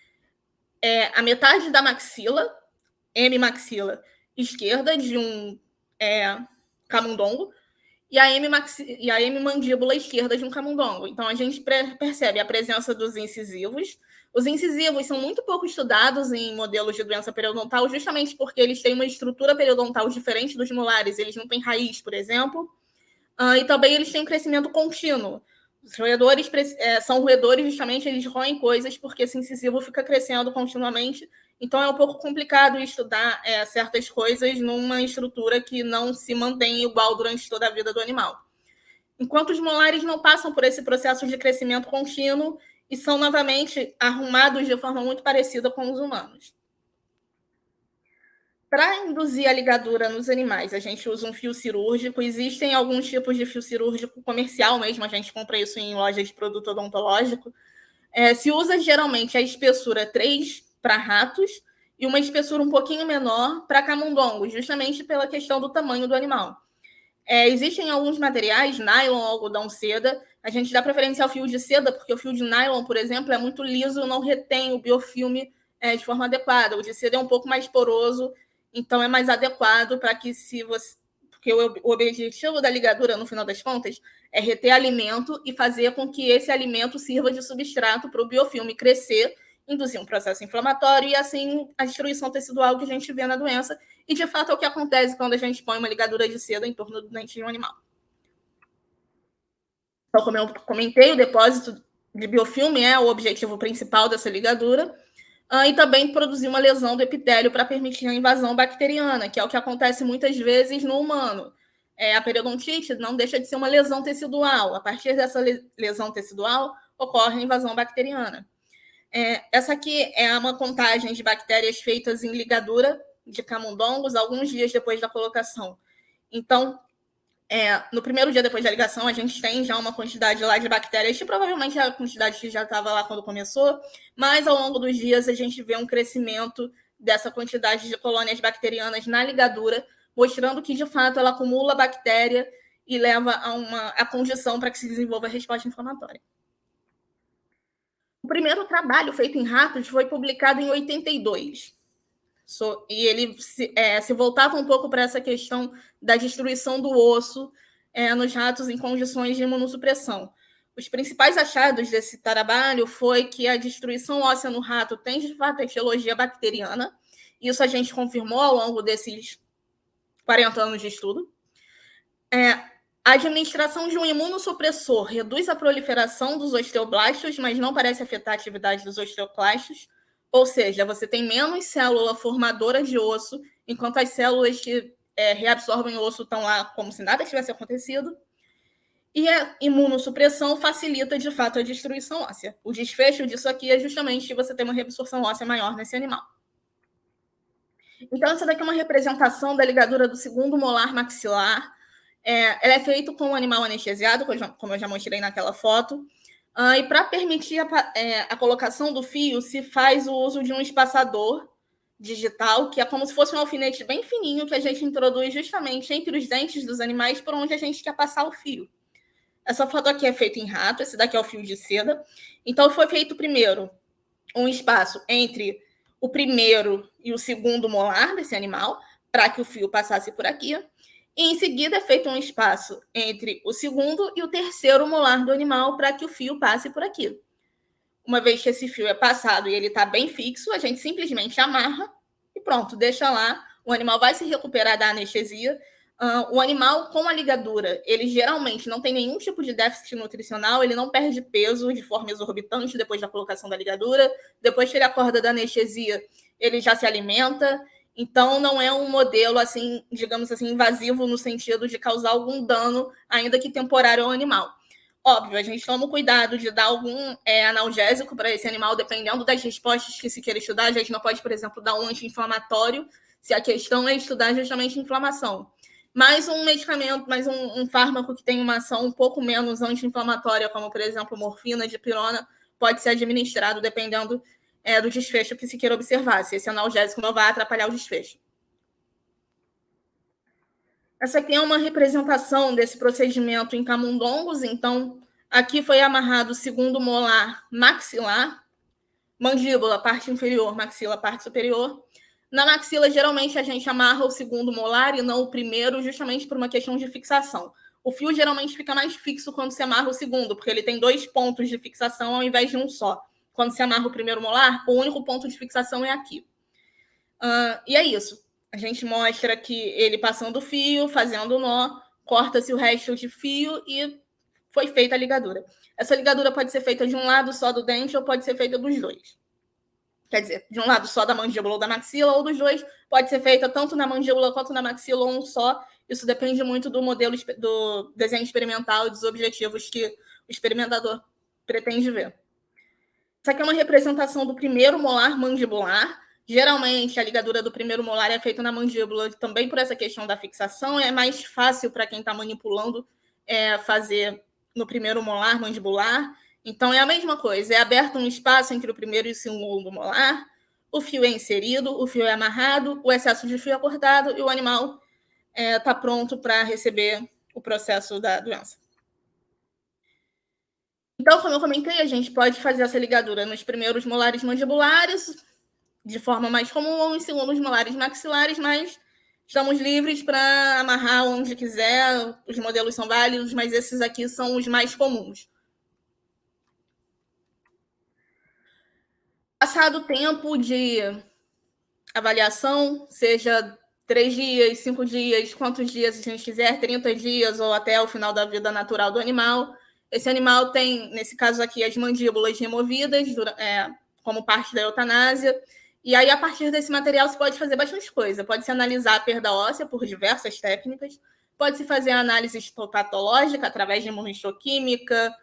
S1: a metade da maxila, hemimaxila esquerda, de um camundongo, e a hemimandíbula esquerda de um camundongo. Então, a gente percebe a presença dos incisivos. Os incisivos são muito pouco estudados em modelos de doença periodontal, justamente porque eles têm uma estrutura periodontal diferente dos molares. Eles não têm raiz, por exemplo. E também eles têm um crescimento contínuo. Os roedores são roedores, justamente, eles roem coisas porque esse incisivo fica crescendo continuamente. Então, é um pouco complicado estudar certas coisas numa estrutura que não se mantém igual durante toda a vida do animal. Enquanto os molares não passam por esse processo de crescimento contínuo e são, novamente, arrumados de forma muito parecida com os humanos. Para induzir a ligadura nos animais, a gente usa um fio cirúrgico. Existem alguns tipos de fio cirúrgico comercial mesmo, a gente compra isso em lojas de produto odontológico. Se usa geralmente a espessura 3 para ratos e uma espessura um pouquinho menor para camundongos, justamente pela questão do tamanho do animal. Existem alguns materiais, nylon, algodão, seda. A gente dá preferência ao fio de seda, porque o fio de nylon, por exemplo, é muito liso, não retém o biofilme de forma adequada. O de seda é um pouco mais poroso, então é mais adequado para que porque o objetivo da ligadura, no final das contas, é reter alimento e fazer com que esse alimento sirva de substrato para o biofilme crescer, induzir um processo inflamatório e, assim, a destruição tecidual que a gente vê na doença. E, de fato, é o que acontece quando a gente põe uma ligadura de seda em torno do dente de um animal. Então, como eu comentei, o depósito de biofilme é o objetivo principal dessa ligadura. E também produzir uma lesão do epitélio para permitir a invasão bacteriana, que é o que acontece muitas vezes no humano. A periodontite não deixa de ser uma lesão tecidual. A partir dessa lesão tecidual, ocorre a invasão bacteriana. Essa aqui é uma contagem de bactérias feitas em ligadura de camundongos alguns dias depois da colocação. Então, no primeiro dia depois da ligação, a gente tem já uma quantidade lá de bactérias, que provavelmente é a quantidade que já estava lá quando começou, mas ao longo dos dias a gente vê um crescimento dessa quantidade de colônias bacterianas na ligadura, mostrando que, de fato, ela acumula bactéria e leva a condição para que se desenvolva a resposta inflamatória. O primeiro trabalho feito em ratos foi publicado em 82. E ele se voltava um pouco para essa questão da destruição do osso nos ratos em condições de imunossupressão. Os principais achados desse trabalho foi que a destruição óssea no rato tem, de fato, a etiologia bacteriana. Isso a gente confirmou ao longo desses 40 anos de estudo. A administração de um imunossupressor reduz a proliferação dos osteoblastos, mas não parece afetar a atividade dos osteoclastos. Ou seja, você tem menos célula formadora de osso, enquanto as células que reabsorvem o osso estão lá como se nada tivesse acontecido. E a imunossupressão facilita, de fato, a destruição óssea. O desfecho disso aqui é justamente você ter uma reabsorção óssea maior nesse animal. Então, essa daqui é uma representação da ligadura do segundo molar maxilar. Ela é feita com o animal anestesiado, como eu já mostrei naquela foto. E para permitir a colocação do fio, se faz o uso de um espaçador digital, que é como se fosse um alfinete bem fininho que a gente introduz justamente entre os dentes dos animais por onde a gente quer passar o fio. Essa foto aqui é feita em rato, esse daqui é o fio de seda. Então, foi feito primeiro um espaço entre o primeiro e o segundo molar desse animal, para que o fio passasse por aqui. E em seguida é feito um espaço entre o segundo e o terceiro molar do animal, para que o fio passe por aqui. Uma vez que esse fio é passado e ele está bem fixo, a gente simplesmente amarra e pronto, deixa lá. O animal vai se recuperar da anestesia. O animal com a ligadura, ele geralmente não tem nenhum tipo de déficit nutricional, ele não perde peso de forma exorbitante depois da colocação da ligadura. Depois que ele acorda da anestesia, ele já se alimenta. Então, não é um modelo, assim, digamos assim, invasivo no sentido de causar algum dano, ainda que temporário, ao animal. Óbvio, a gente toma o cuidado de dar algum analgésico para esse animal, dependendo das respostas que se queira estudar. A gente não pode, por exemplo, dar um anti-inflamatório, se a questão é estudar justamente inflamação. Mas um medicamento, mais um fármaco que tem uma ação um pouco menos anti-inflamatória, como, por exemplo, morfina, dipirona, pode ser administrado dependendo do desfecho que se queira observar, se esse analgésico não vai atrapalhar o desfecho. Essa aqui é uma representação desse procedimento em camundongos. Então, aqui foi amarrado o segundo molar maxilar, mandíbula, parte inferior, maxila, parte superior. Na maxila, geralmente, a gente amarra o segundo molar e não o primeiro, justamente por uma questão de fixação. O fio geralmente fica mais fixo quando se amarra o segundo, porque ele tem 2 pontos de fixação ao invés de um só. Quando se amarra o primeiro molar, o único ponto de fixação é aqui. E é isso. A gente mostra aqui ele passando o fio, fazendo o nó, corta-se o resto de fio e foi feita a ligadura. Essa ligadura pode ser feita de um lado só do dente ou pode ser feita dos dois. Quer dizer, de um lado só da mandíbula ou da maxila, ou dos dois, pode ser feita tanto na mandíbula quanto na maxila, ou um só. Isso depende muito do modelo, do desenho experimental e dos objetivos que o experimentador pretende ver. Essa aqui é uma representação do primeiro molar mandibular. Geralmente, a ligadura do primeiro molar é feita na mandíbula também por essa questão da fixação. É mais fácil para quem está manipulando fazer no primeiro molar mandibular. Então, é a mesma coisa. É aberto um espaço entre o primeiro e o segundo molar. O fio é inserido, o fio é amarrado, o excesso de fio é cortado e o animal está pronto para receber o processo da doença. Então, como eu comentei, a gente pode fazer essa ligadura nos primeiros molares mandibulares, de forma mais comum, ou nos segundos molares maxilares, mas estamos livres para amarrar onde quiser. Os modelos são válidos, mas esses aqui são os mais comuns. Passado o tempo de avaliação, seja 3 dias, 5 dias, quantos dias a gente quiser, 30 dias ou até o final da vida natural do animal. Esse animal tem, nesse caso aqui, as mandíbulas removidas como parte da eutanásia. E aí, a partir desse material, se pode fazer bastante coisa. Pode-se analisar a perda óssea por diversas técnicas. Pode-se fazer análise histopatológica através de imunohistoquímica,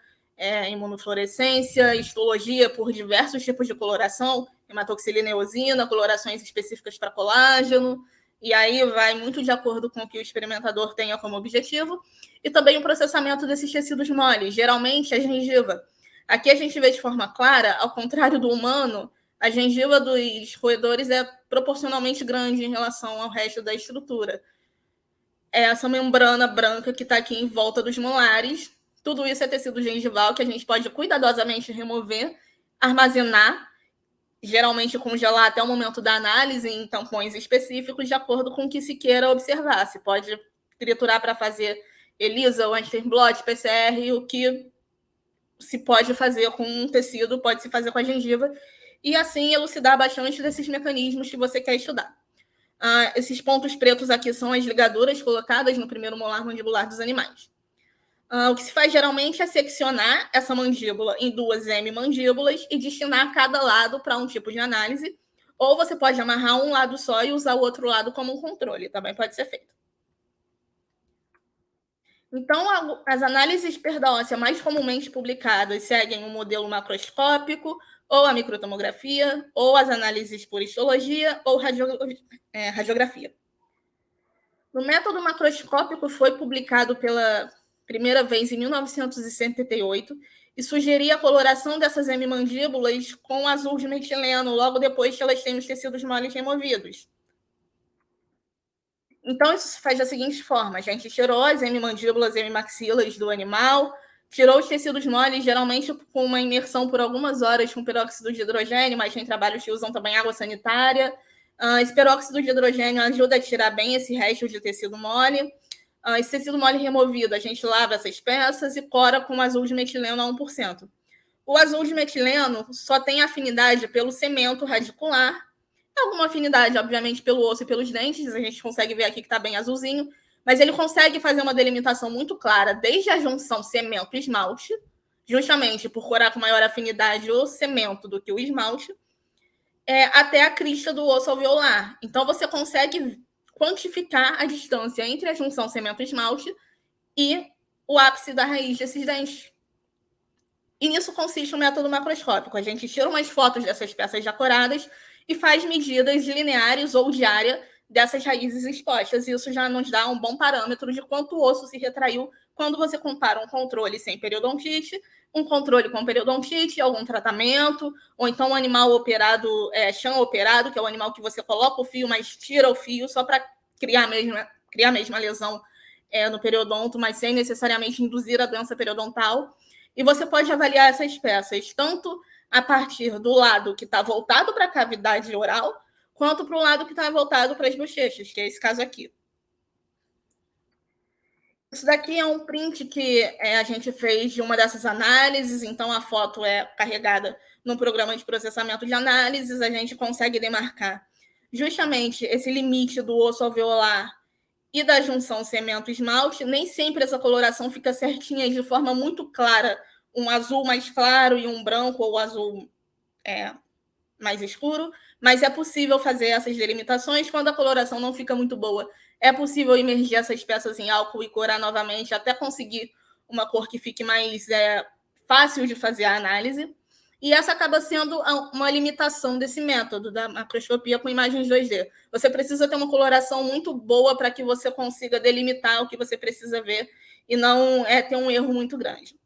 S1: imunofluorescência, histologia por diversos tipos de coloração, hematoxilina e eosina, colorações específicas para colágeno. E aí vai muito de acordo com o que o experimentador tenha como objetivo. E também o processamento desses tecidos moles, geralmente a gengiva. Aqui a gente vê de forma clara, ao contrário do humano, a gengiva dos roedores é proporcionalmente grande em relação ao resto da estrutura. É essa membrana branca que está aqui em volta dos molares. Tudo isso é tecido gengival que a gente pode cuidadosamente remover, armazenar, geralmente congelar até o momento da análise em tampões específicos, de acordo com o que se queira observar. Se pode triturar para fazer ELISA, ou Western-blot, PCR, o que se pode fazer com um tecido, pode se fazer com a gengiva, e assim elucidar bastante desses mecanismos que você quer estudar. Esses pontos pretos aqui são as ligaduras colocadas no primeiro molar mandibular dos animais. O que se faz geralmente é seccionar essa mandíbula em 2 hemimandíbulas e destinar cada lado para um tipo de análise, ou você pode amarrar um lado só e usar o outro lado como um controle, também pode ser feito. Então, as análises perda óssea mais comumente publicadas seguem o modelo macroscópico, ou a microtomografia, ou as análises por histologia, ou radiografia. No método macroscópico foi publicado pela primeira vez em 1978 e sugeria a coloração dessas hemimandíbulas com azul de metileno logo depois que elas têm os tecidos moles removidos. Então, isso se faz da seguinte forma: a gente tirou as hemimandíbulas e hemimaxilas do animal, tirou os tecidos moles, geralmente com uma imersão por algumas horas com peróxido de hidrogênio, mas tem trabalhos que usam também água sanitária. Esse peróxido de hidrogênio ajuda a tirar bem esse resto de tecido mole. Esse tecido mole removido, a gente lava essas peças e cora com azul de metileno a 1%. O azul de metileno só tem afinidade pelo cemento radicular, alguma afinidade, obviamente, pelo osso e pelos dentes, a gente consegue ver aqui que está bem azulzinho, mas ele consegue fazer uma delimitação muito clara desde a junção cemento-esmalte, justamente por corar com maior afinidade o cemento do que o esmalte, até a crista do osso alveolar. Então, você consegue quantificar a distância entre a junção cemento-esmalte e o ápice da raiz desses dentes. E nisso consiste o método macroscópico. A gente tira umas fotos dessas peças já coradas e faz medidas lineares ou de área dessas raízes expostas. Isso já nos dá um bom parâmetro de quanto o osso se retraiu quando você compara um controle sem periodontite, um controle com periodontite, algum tratamento, ou então um animal operado, chão operado, que é o animal que você coloca o fio, mas tira o fio só para criar a mesma lesão no periodonto, mas sem necessariamente induzir a doença periodontal. E você pode avaliar essas peças tanto a partir do lado que está voltado para a cavidade oral, quanto para o lado que está voltado para as bochechas, que é esse caso aqui. Isso daqui é um print que a gente fez de uma dessas análises, então a foto é carregada no programa de processamento de análises, a gente consegue demarcar justamente esse limite do osso alveolar e da junção cemento-esmalte. Nem sempre essa coloração fica certinha de forma muito clara, um azul mais claro e um branco ou azul mais escuro, mas é possível fazer essas delimitações quando a coloração não fica muito boa. É possível imergir essas peças em álcool e corar novamente até conseguir uma cor que fique mais fácil de fazer a análise. E essa acaba sendo uma limitação desse método da macroscopia com imagens 2D. Você precisa ter uma coloração muito boa para que você consiga delimitar o que você precisa ver e não ter um erro muito grande.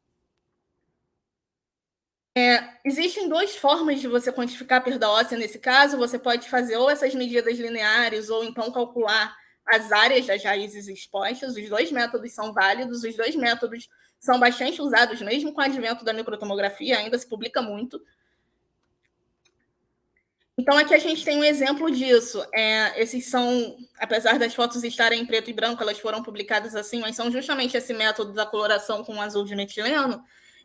S1: Existem duas formas de você quantificar a perda óssea nesse caso. Você pode fazer ou essas medidas lineares ou então calcular as áreas das raízes expostas. Os dois métodos são válidos, os dois métodos são bastante usados, mesmo com o advento da microtomografia, ainda se publica muito. Então, aqui a gente tem um exemplo disso. Esses são, apesar das fotos estarem em preto e branco, elas foram publicadas assim, mas são justamente esse método da coloração com azul de metileno.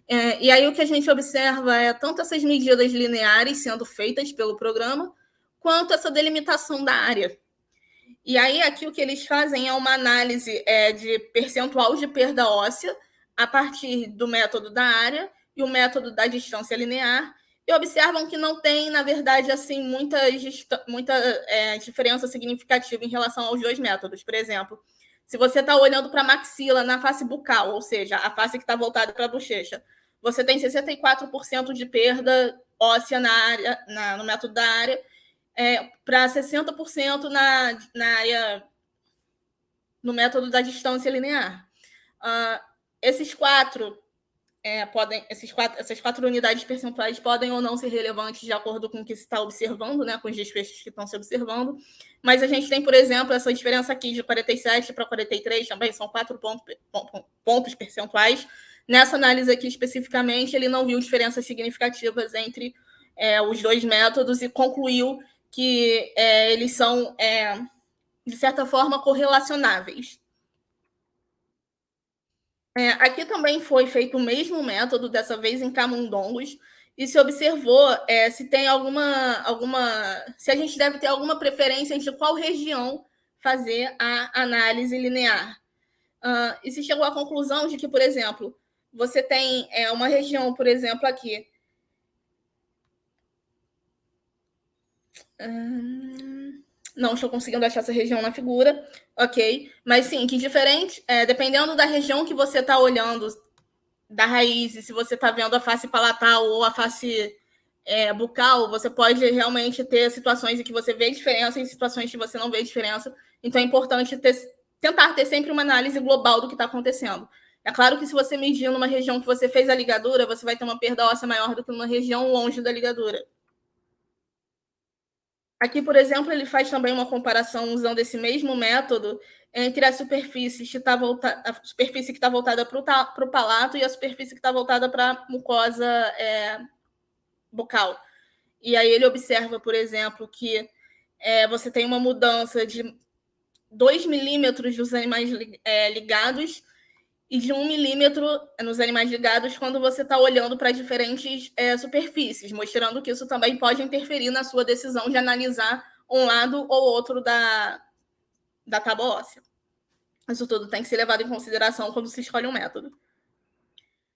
S1: E aí o que a gente observa é tanto essas medidas lineares sendo feitas pelo programa, quanto essa delimitação da área. E aí aqui o que eles fazem é uma análise de percentual de perda óssea a partir do método da área e o método da distância linear, e observam que não tem, na verdade, assim, muita diferença significativa em relação aos dois métodos. Por exemplo, se você está olhando para a maxila na face bucal, ou seja, a face que está voltada para a bochecha, você tem 64% de perda óssea no método da área, para 60% na área, no método da distância linear. Essas quatro unidades percentuais podem ou não ser relevantes de acordo com o que se está observando, né, com os desfechos que estão se observando, mas a gente tem, por exemplo, essa diferença aqui de 47 para 43, também são 4 pontos percentuais. Nessa análise aqui especificamente, ele não viu diferenças significativas entre os dois métodos e concluiu que eles são, de certa forma, correlacionáveis. Aqui também foi feito o mesmo método, dessa vez em camundongos, e se observou se tem se a gente deve ter alguma preferência de qual região fazer a análise linear. E se chegou à conclusão de que, por exemplo, você tem uma região, por exemplo, aqui. Não estou conseguindo achar essa região na figura, ok? Mas sim, que diferente, dependendo da região que você está olhando, da raiz, e se você está vendo a face palatal ou a face bucal, você pode realmente ter situações em que você vê diferença e situações que você não vê diferença. Então é importante tentar ter sempre uma análise global do que está acontecendo. É claro que se você medir numa região que você fez a ligadura, você vai ter uma perda óssea maior do que numa região longe da ligadura. Aqui, por exemplo, ele faz também uma comparação usando esse mesmo método entre a superfície que está voltada para o palato e a superfície que está voltada para a mucosa bucal. E aí ele observa, por exemplo, que você tem uma mudança de 2 milímetros dos animais ligados e de 1 milímetro nos animais ligados quando você está olhando para diferentes superfícies, mostrando que isso também pode interferir na sua decisão de analisar um lado ou outro da tábua óssea. Isso tudo tem que ser levado em consideração quando se escolhe um método.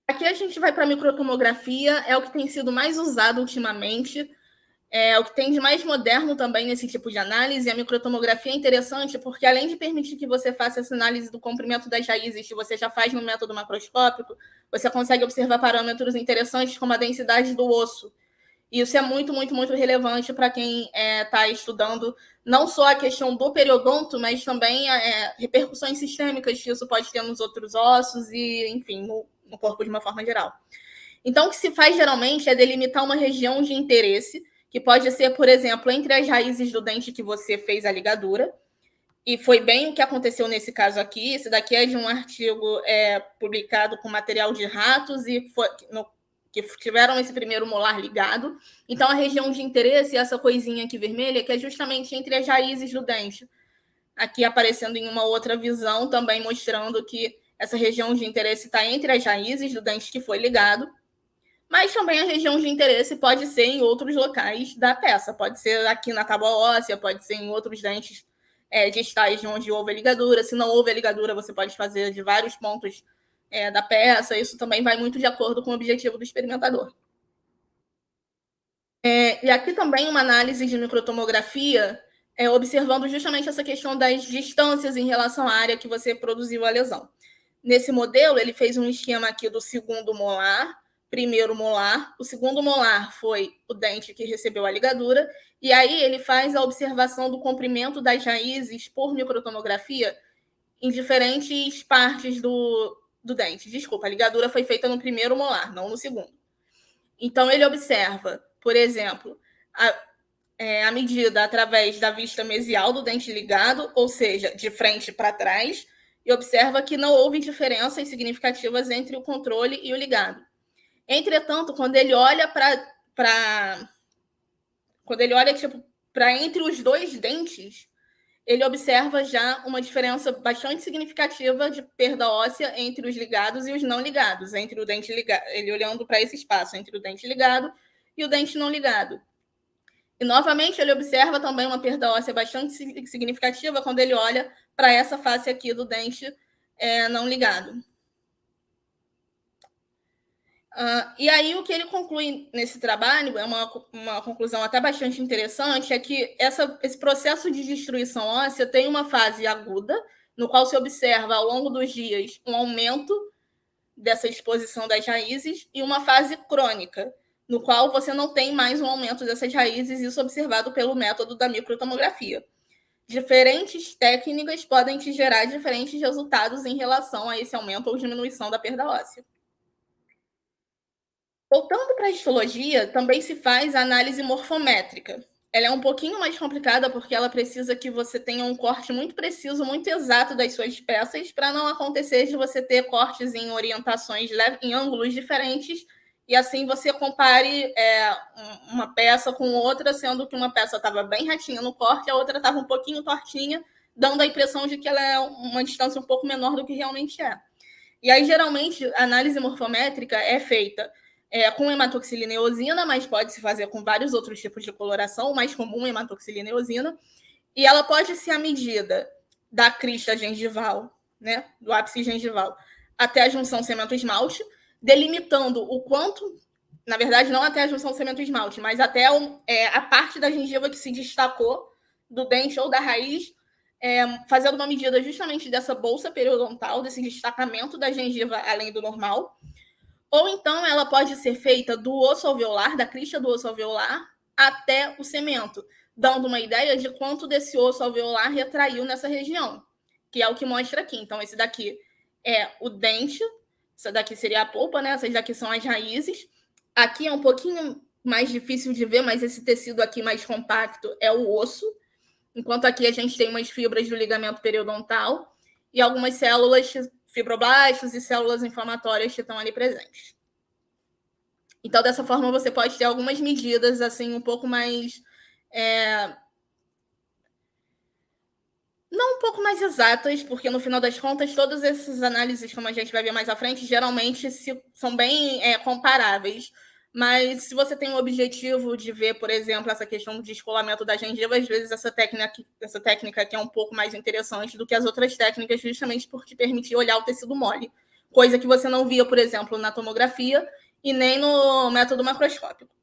S1: Aqui a gente vai para a microtomografia, é o que tem sido mais usado ultimamente, o que tem de mais moderno também nesse tipo de análise. A microtomografia é interessante porque, além de permitir que você faça essa análise do comprimento das raízes que você já faz no método macroscópico, você consegue observar parâmetros interessantes como a densidade do osso. E isso é muito, muito, muito relevante para quem está estudando não só a questão do periodonto, mas também repercussões sistêmicas que isso pode ter nos outros ossos e, enfim, no corpo de uma forma geral. Então, o que se faz geralmente é delimitar uma região de interesse, que pode ser, por exemplo, entre as raízes do dente que você fez a ligadura, e foi bem o que aconteceu nesse caso aqui. Esse daqui é de um artigo publicado com material de ratos e que tiveram esse primeiro molar ligado. Então, a região de interesse, essa coisinha aqui vermelha, que é justamente entre as raízes do dente. Aqui aparecendo em uma outra visão, também mostrando que essa região de interesse está entre as raízes do dente que foi ligado. Mas também a região de interesse pode ser em outros locais da peça. Pode ser aqui na tábua óssea, pode ser em outros dentes distais de onde houve a ligadura. Se não houve a ligadura, você pode fazer de vários pontos da peça. Isso também vai muito de acordo com o objetivo do experimentador. E aqui também uma análise de microtomografia, observando justamente essa questão das distâncias em relação à área que você produziu a lesão. Nesse modelo, ele fez um esquema aqui do segundo molar, primeiro molar, o segundo molar foi o dente que recebeu a ligadura, e aí ele faz a observação do comprimento das raízes por microtomografia em diferentes partes do dente. Desculpa, a ligadura foi feita no primeiro molar, não no segundo. Então, ele observa, por exemplo, a medida através da vista mesial do dente ligado, ou seja, de frente para trás, e observa que não houve diferenças significativas entre o controle e o ligado. Entretanto, quando ele olha para entre os dois dentes, ele observa já uma diferença bastante significativa de perda óssea entre os ligados e os não ligados, entre o dente ligado, ele olhando para esse espaço entre o dente ligado e o dente não ligado. E, novamente, ele observa também uma perda óssea bastante significativa quando ele olha para essa face aqui do dente não ligado. E aí, o que ele conclui nesse trabalho, é uma conclusão até bastante interessante, é que esse processo de destruição óssea tem uma fase aguda, no qual se observa, ao longo dos dias, um aumento dessa exposição das raízes, e uma fase crônica, no qual você não tem mais um aumento dessas raízes, isso observado pelo método da microtomografia. Diferentes técnicas podem te gerar diferentes resultados em relação a esse aumento ou diminuição da perda óssea. Voltando para a histologia, também se faz a análise morfométrica. Ela é um pouquinho mais complicada porque ela precisa que você tenha um corte muito preciso, muito exato das suas peças, para não acontecer de você ter cortes em orientações, em ângulos diferentes, e assim você compare uma peça com outra, sendo que uma peça estava bem retinha no corte, a outra estava um pouquinho tortinha, dando a impressão de que ela é uma distância um pouco menor do que realmente é. E aí, geralmente, a análise morfométrica é feita com hematoxilina e eosina, mas pode-se fazer com vários outros tipos de coloração. O mais comum é hematoxilina e eosina. E ela pode ser a medida da crista gengival, né, do ápice gengival, até a junção cemento-esmalte, delimitando o quanto, na verdade, não até a junção cemento-esmalte, mas até a parte da gengiva que se destacou do dente ou da raiz, fazendo uma medida justamente dessa bolsa periodontal, desse destacamento da gengiva além do normal. Ou então ela pode ser feita do osso alveolar, da crista do osso alveolar, até o cemento, dando uma ideia de quanto desse osso alveolar retraiu nessa região, que é o que mostra aqui. Então, esse daqui é o dente, essa daqui seria a polpa, né? Essas daqui são as raízes. Aqui é um pouquinho mais difícil de ver, mas esse tecido aqui mais compacto é o osso, enquanto aqui a gente tem umas fibras do ligamento periodontal e algumas células, fibroblastos e células inflamatórias que estão ali presentes. Então, dessa forma, você pode ter algumas medidas assim um pouco mais não um pouco mais exatas, porque no final das contas, todas essas análises, como a gente vai ver mais à frente, geralmente são bem comparáveis. Mas se você tem o objetivo de ver, por exemplo, essa questão do descolamento da gengiva, às vezes essa técnica aqui é um pouco mais interessante do que as outras técnicas, justamente porque permite olhar o tecido mole, coisa que você não via, por exemplo, na tomografia e nem no método macroscópico.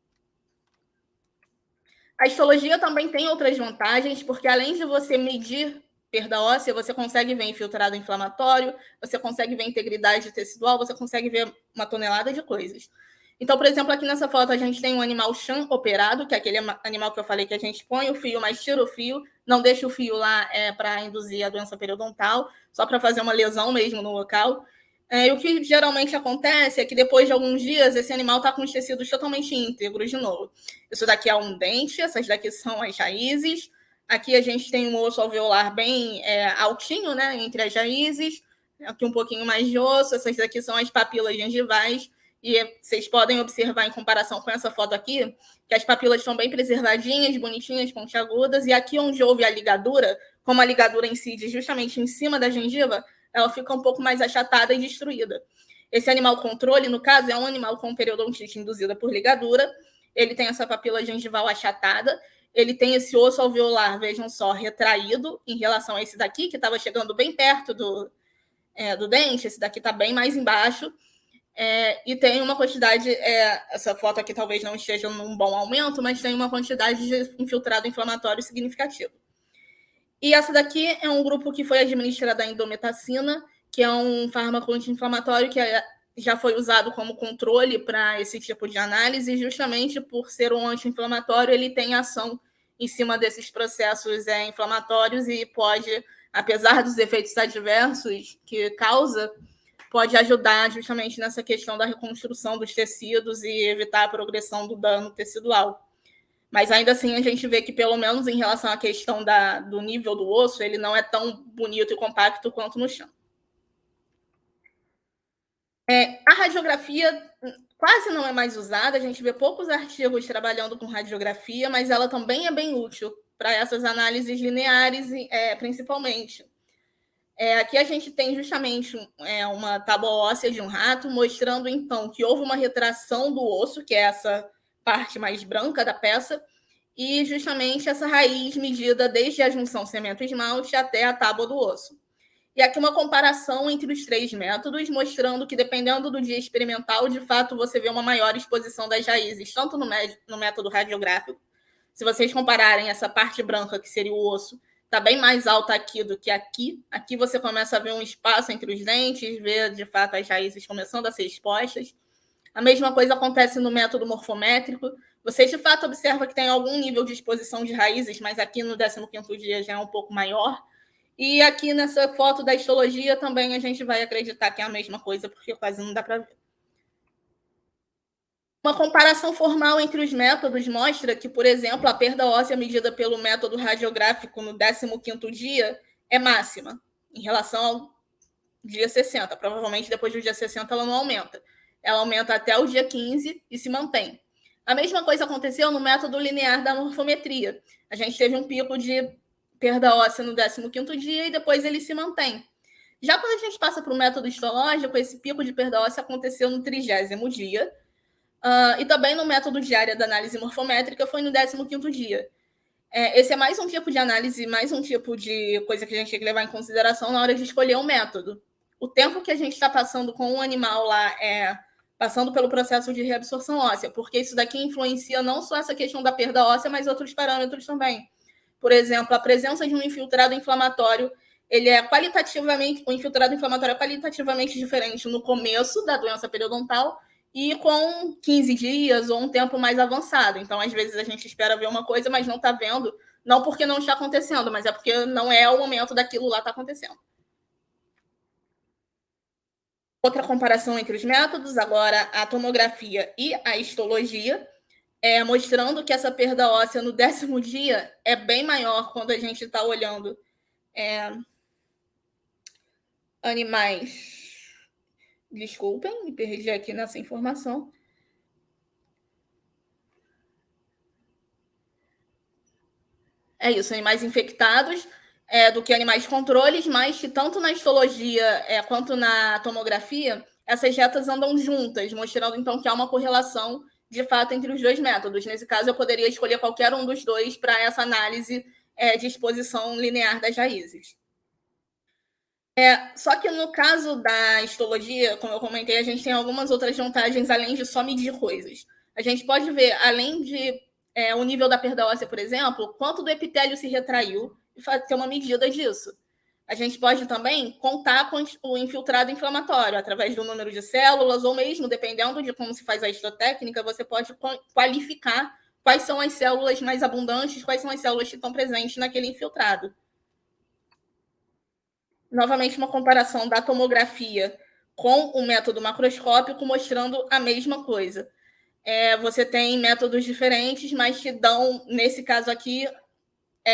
S1: A histologia também tem outras vantagens, porque além de você medir perda óssea, você consegue ver infiltrado inflamatório, você consegue ver integridade tecidual, você consegue ver uma tonelada de coisas. Então, por exemplo, aqui nessa foto a gente tem um animal chã operado, que é aquele animal que eu falei que a gente põe o fio, mas tira o fio, não deixa o fio lá para induzir a doença periodontal, só para fazer uma lesão mesmo no local. E o que geralmente acontece é que depois de alguns dias esse animal está com os tecidos totalmente íntegros de novo. Isso daqui é um dente, essas daqui são as raízes. Aqui a gente tem um osso alveolar bem altinho, né, entre as raízes. Aqui um pouquinho mais de osso. Essas daqui são as papilas gengivais. E vocês podem observar em comparação com essa foto aqui, que as papilas estão bem preservadinhas, bonitinhas, pontiagudas. E aqui onde houve a ligadura, como a ligadura incide justamente em cima da gengiva, ela fica um pouco mais achatada e destruída. Esse animal controle, no caso, é um animal com periodontite induzida por ligadura. Ele tem essa papila gengival achatada. Ele tem esse osso alveolar, vejam só, retraído em relação a esse daqui, que estava chegando bem perto do dente. Esse daqui está bem mais embaixo. E tem uma quantidade, essa foto aqui talvez não esteja num bom aumento, mas tem uma quantidade de infiltrado inflamatório significativo. E essa daqui é um grupo que foi administrado a indometacina, que é um fármaco anti-inflamatório que já foi usado como controle para esse tipo de análise, justamente por ser um anti-inflamatório, ele tem ação em cima desses processos inflamatórios e pode, apesar dos efeitos adversos que causa, pode ajudar justamente nessa questão da reconstrução dos tecidos e evitar a progressão do dano tecidual. Mas ainda assim a gente vê que, pelo menos em relação à questão do nível do osso, ele não é tão bonito e compacto quanto no chão. A radiografia quase não é mais usada, a gente vê poucos artigos trabalhando com radiografia, mas ela também é bem útil para essas análises lineares, principalmente. Aqui a gente tem justamente uma tábua óssea de um rato, mostrando então que houve uma retração do osso, que é essa parte mais branca da peça, e justamente essa raiz medida desde a junção cemento-esmalte até a tábua do osso. E aqui uma comparação entre os três métodos, mostrando que, dependendo do dia experimental, de fato, você vê uma maior exposição das raízes, tanto no método radiográfico. Se vocês compararem essa parte branca, que seria o osso, está bem mais alta aqui do que aqui. Aqui você começa a ver um espaço entre os dentes, ver, de fato, as raízes começando a ser expostas. A mesma coisa acontece no método morfométrico. Você, de fato, observa que tem algum nível de exposição de raízes, mas aqui no 15º dia já é um pouco maior. E aqui nessa foto da histologia também a gente vai acreditar que é a mesma coisa, porque quase não dá para ver. Uma comparação formal entre os métodos mostra que, por exemplo, a perda óssea medida pelo método radiográfico no 15º dia é máxima, em relação ao dia 60. Provavelmente depois do dia 60 ela não aumenta. Ela aumenta até o dia 15 e se mantém. A mesma coisa aconteceu no método linear da morfometria. A gente teve um pico de perda óssea no 15º dia e depois ele se mantém. Já quando a gente passa para o método histológico, esse pico de perda óssea aconteceu no 30º dia, e também no método diário da análise morfométrica foi no 15º dia. Esse é mais um tipo de análise, mais um tipo de coisa que a gente tem que levar em consideração na hora de escolher um método. O tempo que a gente está passando com um animal lá passando pelo processo de reabsorção óssea, porque isso daqui influencia não só essa questão da perda óssea, mas outros parâmetros também. Por exemplo, a presença de um infiltrado inflamatório, ele é qualitativamente, o infiltrado inflamatório é qualitativamente diferente no começo da doença periodontal e com 15 dias ou um tempo mais avançado. Então, às vezes, a gente espera ver uma coisa, mas não está vendo, não porque não está acontecendo, mas é porque não é o momento daquilo lá estar acontecendo. Outra comparação entre os métodos, agora a tomografia e a histologia, mostrando que essa perda óssea no 10º dia é bem maior quando a gente está olhando animais. Desculpem, me perdi aqui nessa informação. É isso, animais infectados do que animais controles, mas que tanto na histologia quanto na tomografia, essas retas andam juntas, mostrando então que há uma correlação de fato entre os dois métodos. Nesse caso, eu poderia escolher qualquer um dos dois para essa análise de exposição linear das raízes. Só que no caso da histologia, como eu comentei, a gente tem algumas outras vantagens além de só medir coisas. A gente pode ver, além de o nível da perda óssea, por exemplo, quanto do epitélio se retraiu e ter uma medida disso. A gente pode também contar com o infiltrado inflamatório, através do número de células, ou mesmo, dependendo de como se faz a histotécnica, você pode qualificar quais são as células mais abundantes, quais são as células que estão presentes naquele infiltrado. Novamente, uma comparação da tomografia com o método macroscópico, mostrando a mesma coisa. Você tem métodos diferentes, mas que dão, nesse caso aqui,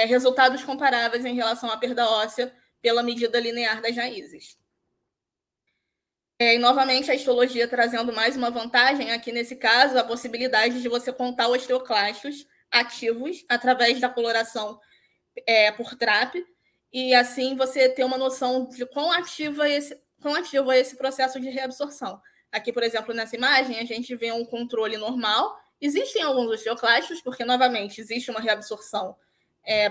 S1: resultados comparáveis em relação à perda óssea pela medida linear das raízes. E, novamente, a histologia trazendo mais uma vantagem, aqui nesse caso, a possibilidade de você contar osteoclastos ativos através da coloração por TRAP, e assim você ter uma noção de quão ativo é esse processo de reabsorção. Aqui, por exemplo, nessa imagem, a gente vê um controle normal. Existem alguns osteoclastos, porque, novamente, existe uma reabsorção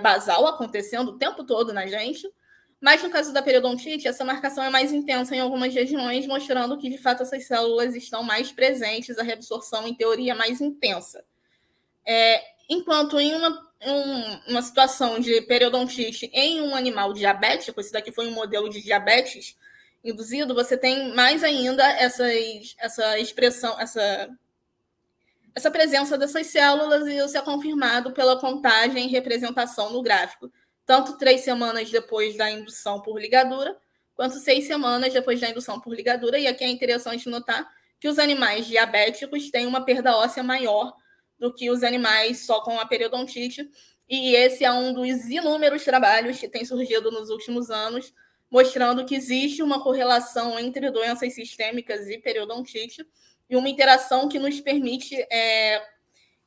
S1: basal acontecendo o tempo todo na gente, mas no caso da periodontite, essa marcação é mais intensa em algumas regiões, mostrando que, de fato, essas células estão mais presentes, a reabsorção, em teoria, é mais intensa. Enquanto em uma situação de periodontite em um animal diabético, esse daqui foi um modelo de diabetes induzido, você tem mais ainda essa expressão, essa presença dessas células, e isso é confirmado pela contagem e representação no gráfico, tanto 3 semanas depois da indução por ligadura, quanto 6 semanas depois da indução por ligadura. E aqui é interessante notar que os animais diabéticos têm uma perda óssea maior do que os animais só com a periodontite, e esse é um dos inúmeros trabalhos que tem surgido nos últimos anos, mostrando que existe uma correlação entre doenças sistêmicas e periodontite, e uma interação que nos permite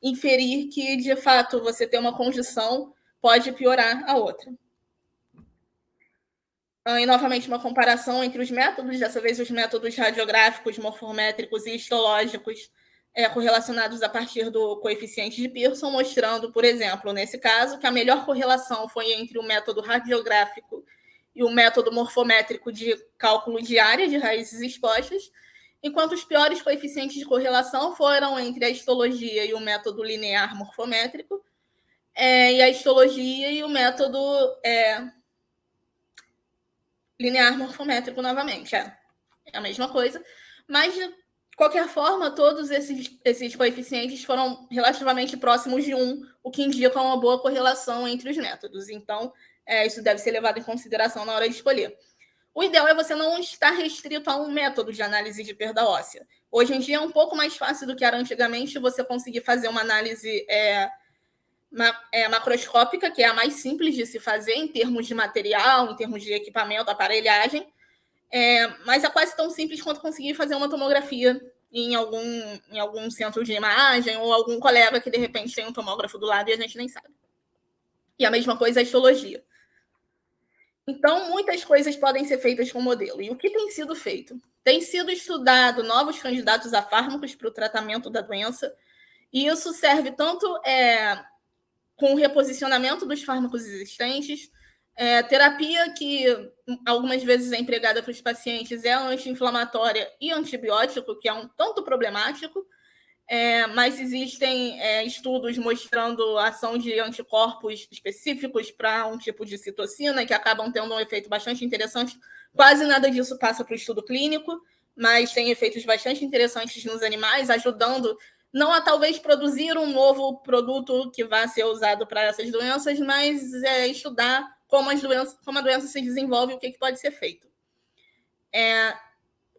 S1: inferir que, de fato, você ter uma condição pode piorar a outra. E, novamente, uma comparação entre os métodos, dessa vez os métodos radiográficos, morfométricos e histológicos, correlacionados a partir do coeficiente de Pearson, mostrando, por exemplo, nesse caso, que a melhor correlação foi entre o método radiográfico e o método morfométrico de cálculo de área de raízes expostas, enquanto os piores coeficientes de correlação foram entre a histologia e o método linear morfométrico, e a histologia e o método linear morfométrico novamente. É a mesma coisa, mas, de qualquer forma, todos esses coeficientes foram relativamente próximos de 1, o que indica uma boa correlação entre os métodos. Então, isso deve ser levado em consideração na hora de escolher. O ideal é você não estar restrito a um método de análise de perda óssea. Hoje em dia é um pouco mais fácil do que era antigamente você conseguir fazer uma análise macroscópica, que é a mais simples de se fazer em termos de material, em termos de equipamento, aparelhagem, mas é quase tão simples quanto conseguir fazer uma tomografia em algum centro de imagem, ou algum colega que, de repente, tem um tomógrafo do lado e a gente nem sabe. E a mesma coisa a histologia. Então, muitas coisas podem ser feitas com o modelo. E o que tem sido feito? Tem sido estudado novos candidatos a fármacos para o tratamento da doença, e isso serve tanto com o reposicionamento dos fármacos existentes, terapia que algumas vezes é empregada para os pacientes é anti-inflamatória e antibiótico, que é um tanto problemático, mas existem estudos mostrando a ação de anticorpos específicos para um tipo de citocina, que acabam tendo um efeito bastante interessante. Quase nada disso passa para o estudo clínico, mas tem efeitos bastante interessantes nos animais, ajudando não a talvez produzir um novo produto que vá ser usado para essas doenças, mas estudar como a doença se desenvolve e o que pode ser feito.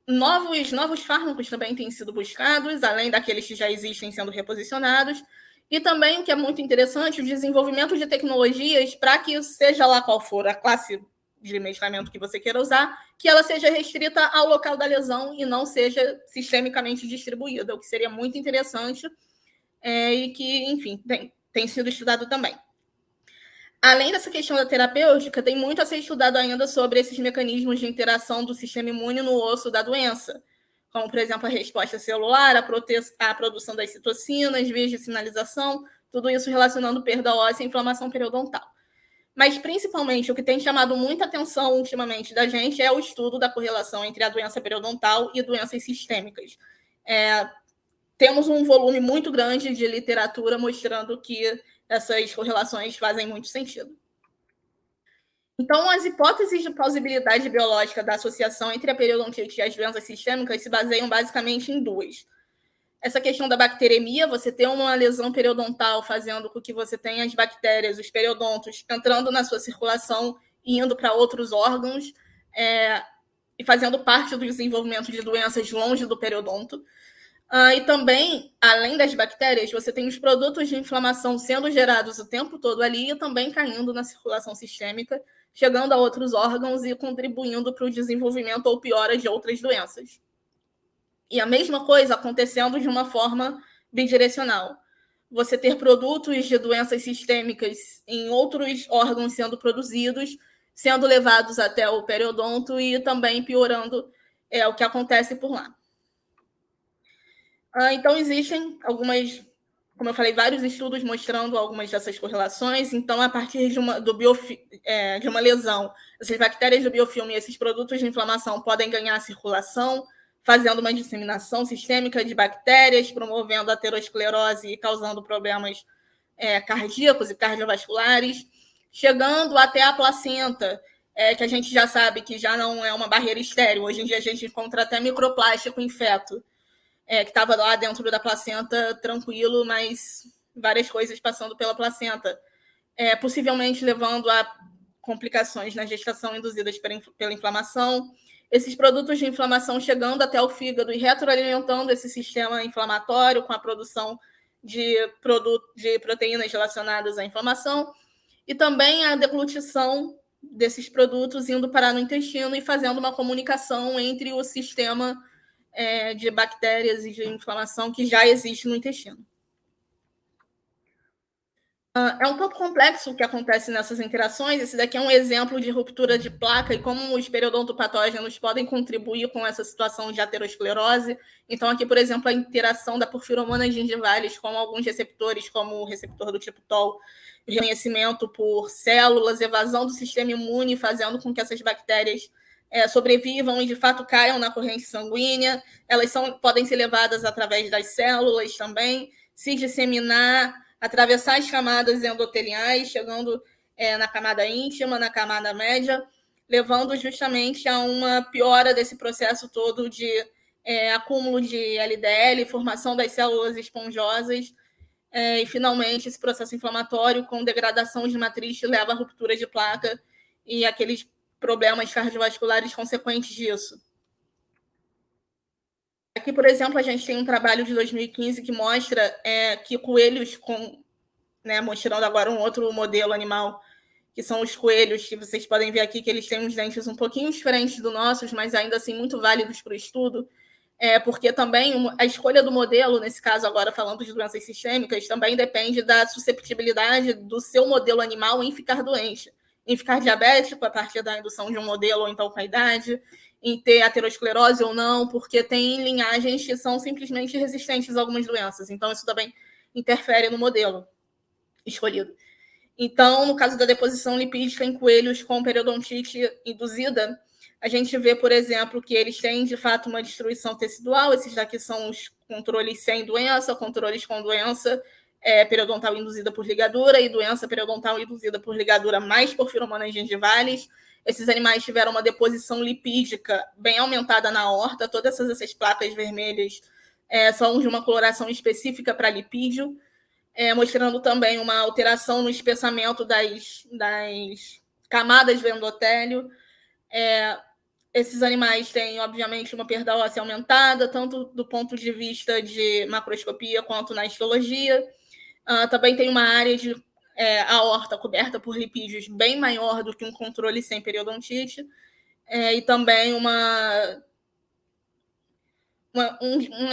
S1: Novos fármacos também têm sido buscados, além daqueles que já existem sendo reposicionados, e também, o que é muito interessante, o desenvolvimento de tecnologias para que, seja lá qual for a classe de medicamento que você queira usar, que ela seja restrita ao local da lesão e não seja sistemicamente distribuída, o que seria muito interessante e que, enfim, tem sido estudado também. Além dessa questão da terapêutica, tem muito a ser estudado ainda sobre esses mecanismos de interação do sistema imune no osso da doença, como, por exemplo, a resposta celular, a produção das citocinas, vias de sinalização, tudo isso relacionando perda óssea e inflamação periodontal. Mas, principalmente, o que tem chamado muita atenção ultimamente da gente é o estudo da correlação entre a doença periodontal e doenças sistêmicas. Temos um volume muito grande de literatura mostrando que essas correlações fazem muito sentido. Então, as hipóteses de plausibilidade biológica da associação entre a periodontite e as doenças sistêmicas se baseiam basicamente em duas. Essa questão da bacteremia, você ter uma lesão periodontal fazendo com que você tenha as bactérias, os periodontos, entrando na sua circulação e indo para outros órgãos, e fazendo parte do desenvolvimento de doenças longe do periodonto. E também, além das bactérias, você tem os produtos de inflamação sendo gerados o tempo todo ali e também caindo na circulação sistêmica, chegando a outros órgãos e contribuindo para o desenvolvimento ou piora de outras doenças. E a mesma coisa acontecendo de uma forma bidirecional. Você ter produtos de doenças sistêmicas em outros órgãos sendo produzidos, sendo levados até o periodonto e também piorando o que acontece por lá. Então, existem como eu falei, vários estudos mostrando algumas dessas correlações. Então, a partir de uma lesão, essas bactérias do biofilme e esses produtos de inflamação podem ganhar circulação, fazendo uma disseminação sistêmica de bactérias, promovendo a aterosclerose e causando problemas cardíacos e cardiovasculares, chegando até a placenta, que a gente já sabe que já não é uma barreira estéril. Hoje em dia, a gente encontra até microplástico em feto, que estava lá dentro da placenta tranquilo, mas várias coisas passando pela placenta, possivelmente levando a complicações na gestação induzidas pela inflamação. Esses produtos de inflamação chegando até o fígado e retroalimentando esse sistema inflamatório com a produção de proteínas relacionadas à inflamação, e também a deglutição desses produtos indo parar no intestino e fazendo uma comunicação entre o sistema de bactérias e de inflamação que já existe no intestino. É um pouco complexo o que acontece nessas interações. Esse daqui é um exemplo de ruptura de placa e como os periodontopatógenos podem contribuir com essa situação de aterosclerose. Então, aqui, por exemplo, a interação da porfiromonas gingivalis com alguns receptores, como o receptor do tipo TOL, reconhecimento por células, evasão do sistema imune, fazendo com que essas bactérias sobrevivam e, de fato, caiam na corrente sanguínea. Elas podem ser levadas através das células também, se disseminar, atravessar as camadas endoteliais, chegando na camada íntima, na camada média, levando justamente a uma piora desse processo todo de acúmulo de LDL, formação das células esponjosas, e, finalmente, esse processo inflamatório com degradação de matriz leva à ruptura de placa e aqueles problemas cardiovasculares consequentes disso. Aqui, por exemplo, a gente tem um trabalho de 2015 que mostra que coelhos mostrando agora um outro modelo animal, que são os coelhos, que vocês podem ver aqui que eles têm uns dentes um pouquinho diferentes dos nossos, mas ainda assim muito válidos para o estudo, porque também a escolha do modelo, nesse caso agora falando de doenças sistêmicas, também depende da susceptibilidade do seu modelo animal em ficar doente, em ficar diabético a partir da indução de um modelo ou então com a idade, em ter aterosclerose ou não, porque tem linhagens que são simplesmente resistentes a algumas doenças. Então, isso também interfere no modelo escolhido. Então, no caso da deposição lipídica em coelhos com periodontite induzida, A gente vê, por exemplo, que eles têm, de fato, uma destruição tecidual. Esses daqui são os controles sem doença, controles com doença periodontal induzida por ligadura e doença periodontal induzida por ligadura mais por firomonas gengivales. Esses animais tiveram uma deposição lipídica bem aumentada na aorta. Todas essas placas vermelhas são de uma coloração específica para lipídio, mostrando também uma alteração no espessamento das camadas do endotélio. Esses animais têm, obviamente, uma perda óssea aumentada, tanto do ponto de vista de macroscopia quanto na histologia. Também tem uma área de aorta coberta por lipídios bem maior do que um controle sem periodontite, e também uma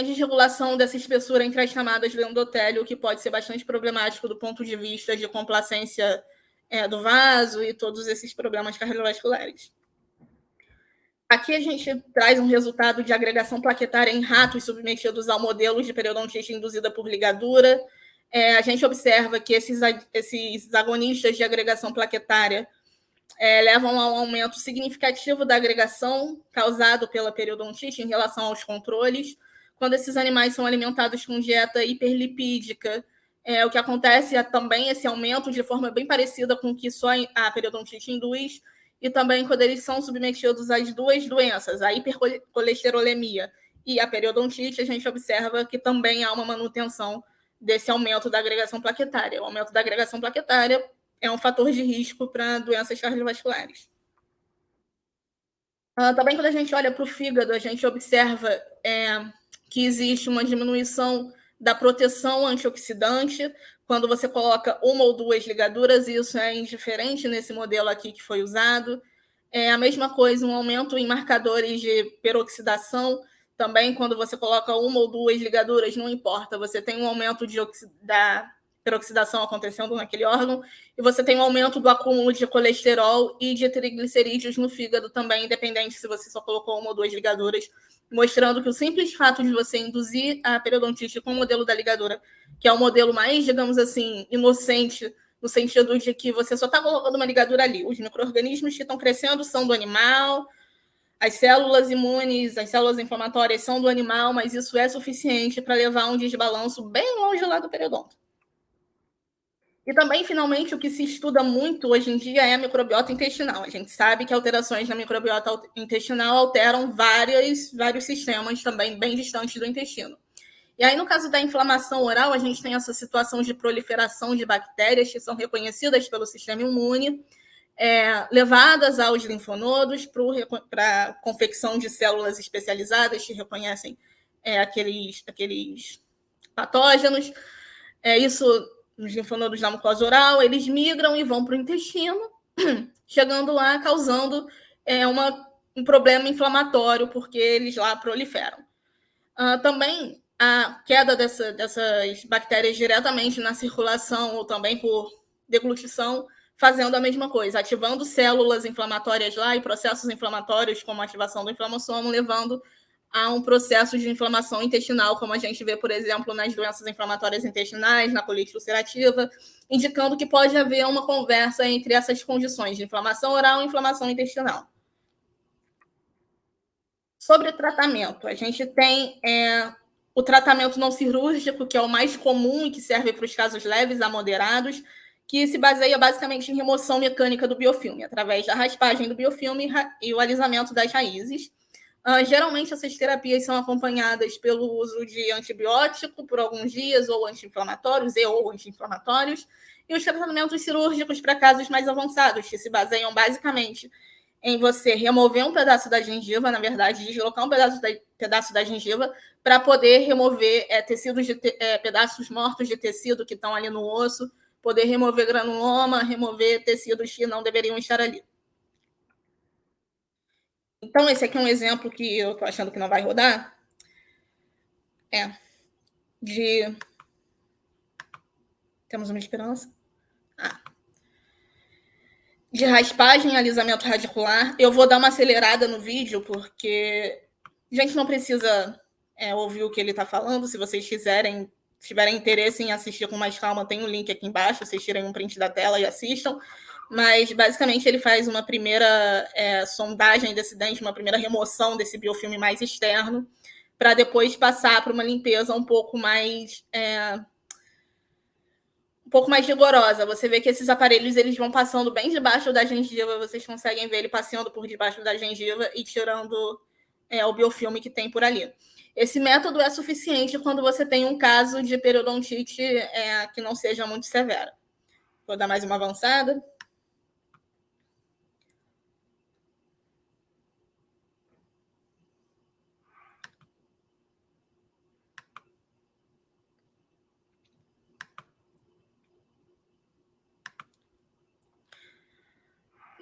S1: desregulação dessa espessura entre as camadas do endotélio, que pode ser bastante problemático do ponto de vista de complacência do vaso e todos esses problemas cardiovasculares. Aqui a gente traz um resultado de agregação plaquetária em ratos submetidos ao modelo de periodontite induzida por ligadura. A gente observa que esses agonistas de agregação plaquetária levam a um aumento significativo da agregação causado pela periodontite em relação aos controles. Quando esses animais são alimentados com dieta hiperlipídica, o que acontece é também esse aumento de forma bem parecida com o que só a periodontite induz, e também quando eles são submetidos às duas doenças, a hipercolesterolemia e a periodontite, a gente observa que também há uma manutenção desse aumento da agregação plaquetária. O aumento da agregação plaquetária é um fator de risco para doenças cardiovasculares. Também, quando a gente olha para o fígado, a gente observa que existe uma diminuição da proteção antioxidante quando você coloca uma ou duas ligaduras, e isso é indiferente nesse modelo aqui que foi usado. A mesma coisa, um aumento em marcadores de peroxidação, também quando você coloca uma ou duas ligaduras, não importa, você tem um aumento da peroxidação acontecendo naquele órgão, e você tem um aumento do acúmulo de colesterol e de triglicerídeos no fígado também, independente se você só colocou uma ou duas ligaduras, mostrando que o simples fato de você induzir a periodontite com o modelo da ligadura, que é o modelo mais, digamos assim, inocente, no sentido de que você só está colocando uma ligadura ali. Os micro-organismos que estão crescendo são do animal, as células imunes, as células inflamatórias são do animal, mas isso é suficiente para levar a um desbalanço bem longe lá do periodonto. E também, finalmente, o que se estuda muito hoje em dia é a microbiota intestinal. A gente sabe que alterações na microbiota intestinal alteram vários sistemas também bem distantes do intestino. E aí, no caso da inflamação oral, a gente tem essa situação de proliferação de bactérias que são reconhecidas pelo sistema imune, levadas aos linfonodos para a confecção de células especializadas que reconhecem aqueles patógenos. Isso, nos linfonodos da mucosa oral, eles migram e vão para o intestino, chegando lá, causando um problema inflamatório, porque eles lá proliferam. Também a queda dessas bactérias diretamente na circulação ou também por deglutição, fazendo a mesma coisa, ativando células inflamatórias lá e processos inflamatórios, como a ativação do inflammassomo, levando a um processo de inflamação intestinal, como a gente vê, por exemplo, nas doenças inflamatórias intestinais, na colite ulcerativa, indicando que pode haver uma conversa entre essas condições de inflamação oral e inflamação intestinal. Sobre tratamento, a gente tem o tratamento não cirúrgico, que é o mais comum e que serve para os casos leves a moderados, que se baseia basicamente em remoção mecânica do biofilme, através da raspagem do biofilme e o alisamento das raízes. Geralmente, essas terapias são acompanhadas pelo uso de antibiótico por alguns dias, ou anti-inflamatórios, e os tratamentos cirúrgicos para casos mais avançados, que se baseiam basicamente em você remover um pedaço da gengiva, na verdade, deslocar um pedaço da gengiva para poder remover pedaços mortos de tecido que estão ali no osso, poder remover granuloma, remover tecidos que não deveriam estar ali. Então, esse aqui é um exemplo que eu estou achando que não vai rodar. Temos uma esperança? De raspagem e alisamento radicular. Eu vou dar uma acelerada no vídeo, porque a gente não precisa ouvir o que ele está falando. Se vocês tiverem interesse em assistir com mais calma, tem um link aqui embaixo, vocês tirem um print da tela e assistam. mas basicamente ele faz uma primeira sondagem desse dente, uma primeira remoção desse biofilme mais externo, para depois passar para uma limpeza um pouco mais rigorosa. Você vê que esses aparelhos eles vão passando bem debaixo da gengiva, vocês conseguem ver ele passeando por debaixo da gengiva e tirando o biofilme que tem por ali. Esse método é suficiente quando você tem um caso de periodontite que não seja muito severa. Vou dar mais uma avançada.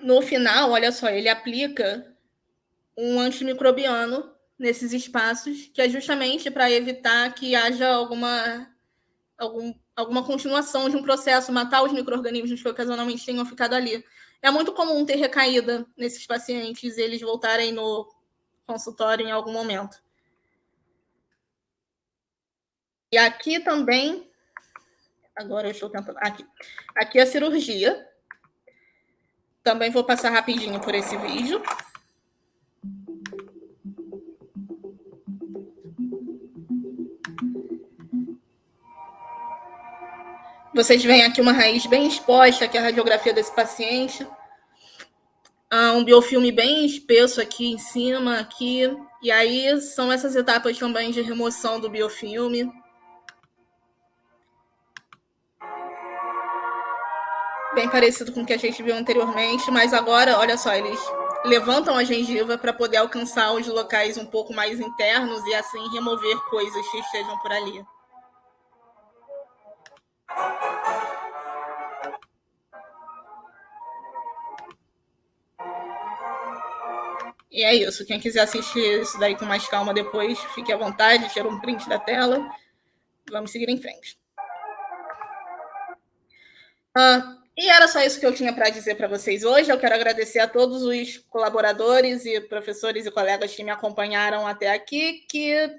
S1: No final, olha só, ele aplica um antimicrobiano nesses espaços, que é justamente para evitar que haja alguma continuação de um processo, matar os micro-organismos que ocasionalmente tenham ficado ali. É muito comum ter recaída nesses pacientes e eles voltarem no consultório em algum momento. E aqui também, agora eu estou tentando, aqui é a cirurgia. Também vou passar rapidinho por esse vídeo. Vocês veem aqui uma raiz bem exposta, que é a radiografia desse paciente. Um biofilme bem espesso aqui em cima, aqui. E aí são essas etapas também de remoção do biofilme. Bem parecido com o que a gente viu anteriormente, mas agora, olha só, eles levantam a gengiva para poder alcançar os locais um pouco mais internos e assim remover coisas que estejam por ali. E é isso. Quem quiser assistir isso daí com mais calma depois, fique à vontade, tira um print da tela. Vamos seguir em frente. E era só isso que eu tinha para dizer para vocês hoje. Eu quero agradecer a todos os colaboradores e professores e colegas que me acompanharam até aqui, que